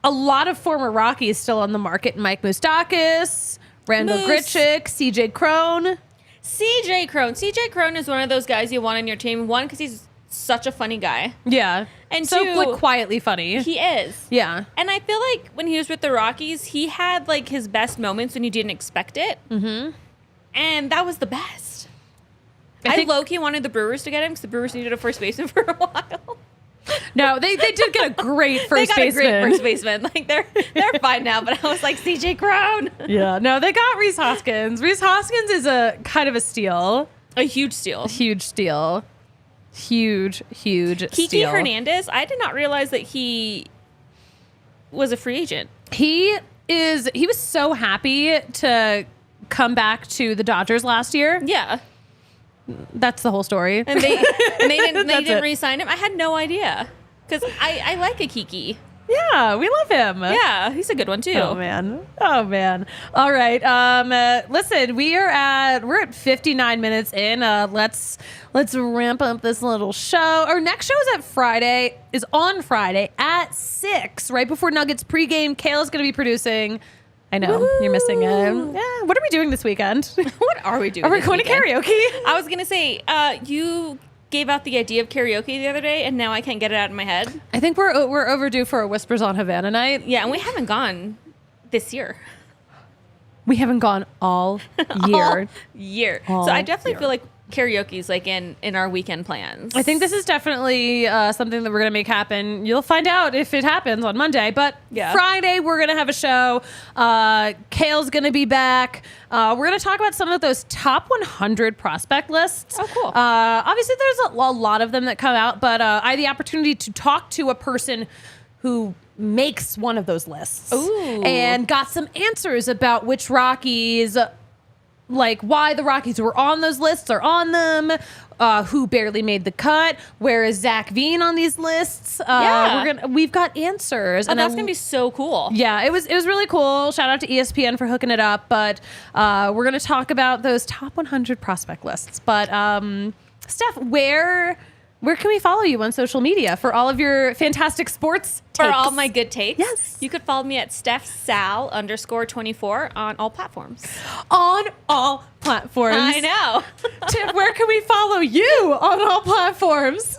A lot of former Rockies still on the market. Mike Moustakas, Randall Grichuk, CJ Cron. CJ Cron is one of those guys you want on your team. One, because he's such a funny guy. Yeah. And so two, like quietly funny. He is. Yeah. And I feel like when he was with the Rockies, he had like his best moments when you didn't expect it. Mm-hmm. And that was the best. I low-key wanted the Brewers to get him because the Brewers needed a first baseman for a while. No, they did get a great first baseman. They got a great first baseman. Like they're fine now, but I was like CJ Cron. Yeah, no, they got Rhys Hoskins. Rhys Hoskins is a kind of a steal. A huge steal. Huge steal. Huge Kiki steal. Hernandez, I did not realize that he was a free agent. He was so happy to come back to the Dodgers last year. Yeah. That's the whole story. And they didn't re-sign him. I had no idea. Because I like a Kiki. Yeah, we love him. Yeah, he's a good one too. Oh man. All right. Listen, we're at 59 minutes in. Let's ramp up this little show. Our next show is on Friday at 6, right before Nuggets pregame. Kale's gonna be producing. I know. Woo! You're missing it. Yeah. What are we doing this weekend? What are we doing? Are we going to karaoke? I was gonna say, you gave out the idea of karaoke the other day, and now I can't get it out of my head. I think we're overdue for a Whispers on Havana night. Yeah, and we haven't gone this year. We haven't gone all year. So I definitely feel like karaoke is like in our weekend plans. I think this is definitely something that we're going to make happen. You'll find out if it happens on Monday, but Friday we're going to have a show. Kale's going to be back. We're going to talk about some of those top 100 prospect lists. Oh, cool. Obviously there's a lot of them that come out, but I had the opportunity to talk to a person who makes one of those lists. Ooh. And got some answers about which Rockies like why the Rockies were on those lists are on them, who barely made the cut, where is Zach Veen on these lists. We've got answers. And that's going to be so cool. Yeah, it was really cool. Shout out to ESPN for hooking it up. But we're going to talk about those top 100 prospect lists. But Steph, where can we follow you on social media for all of your fantastic sports takes? For all my good takes? Yes. You could follow me at StephSal_24 on all platforms. On all platforms. I know. Tiff, where can we follow you on all platforms?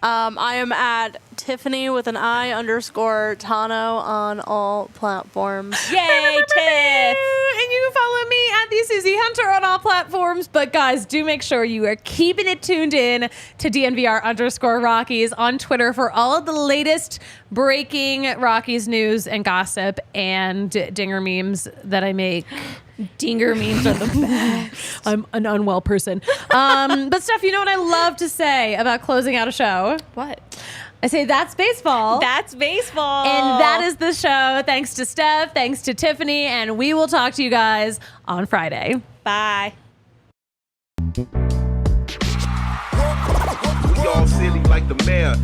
I am at Tiffany with an I_Tano on all platforms. Yay, Tiff! And you can follow me at the Suzie Hunter on all platforms. But guys, do make sure you are keeping it tuned in to DNVR_Rockies on Twitter for all of the latest breaking Rockies news and gossip and dinger memes that I make. Dinger memes are the best. I'm an unwell person. But Steph, you know what I love to say about closing out a show? What? I say that's baseball. That's baseball. And that is the show. Thanks to Steph. Thanks to Tiffany. And we will talk to you guys on Friday. Bye. We all silly like the mayor.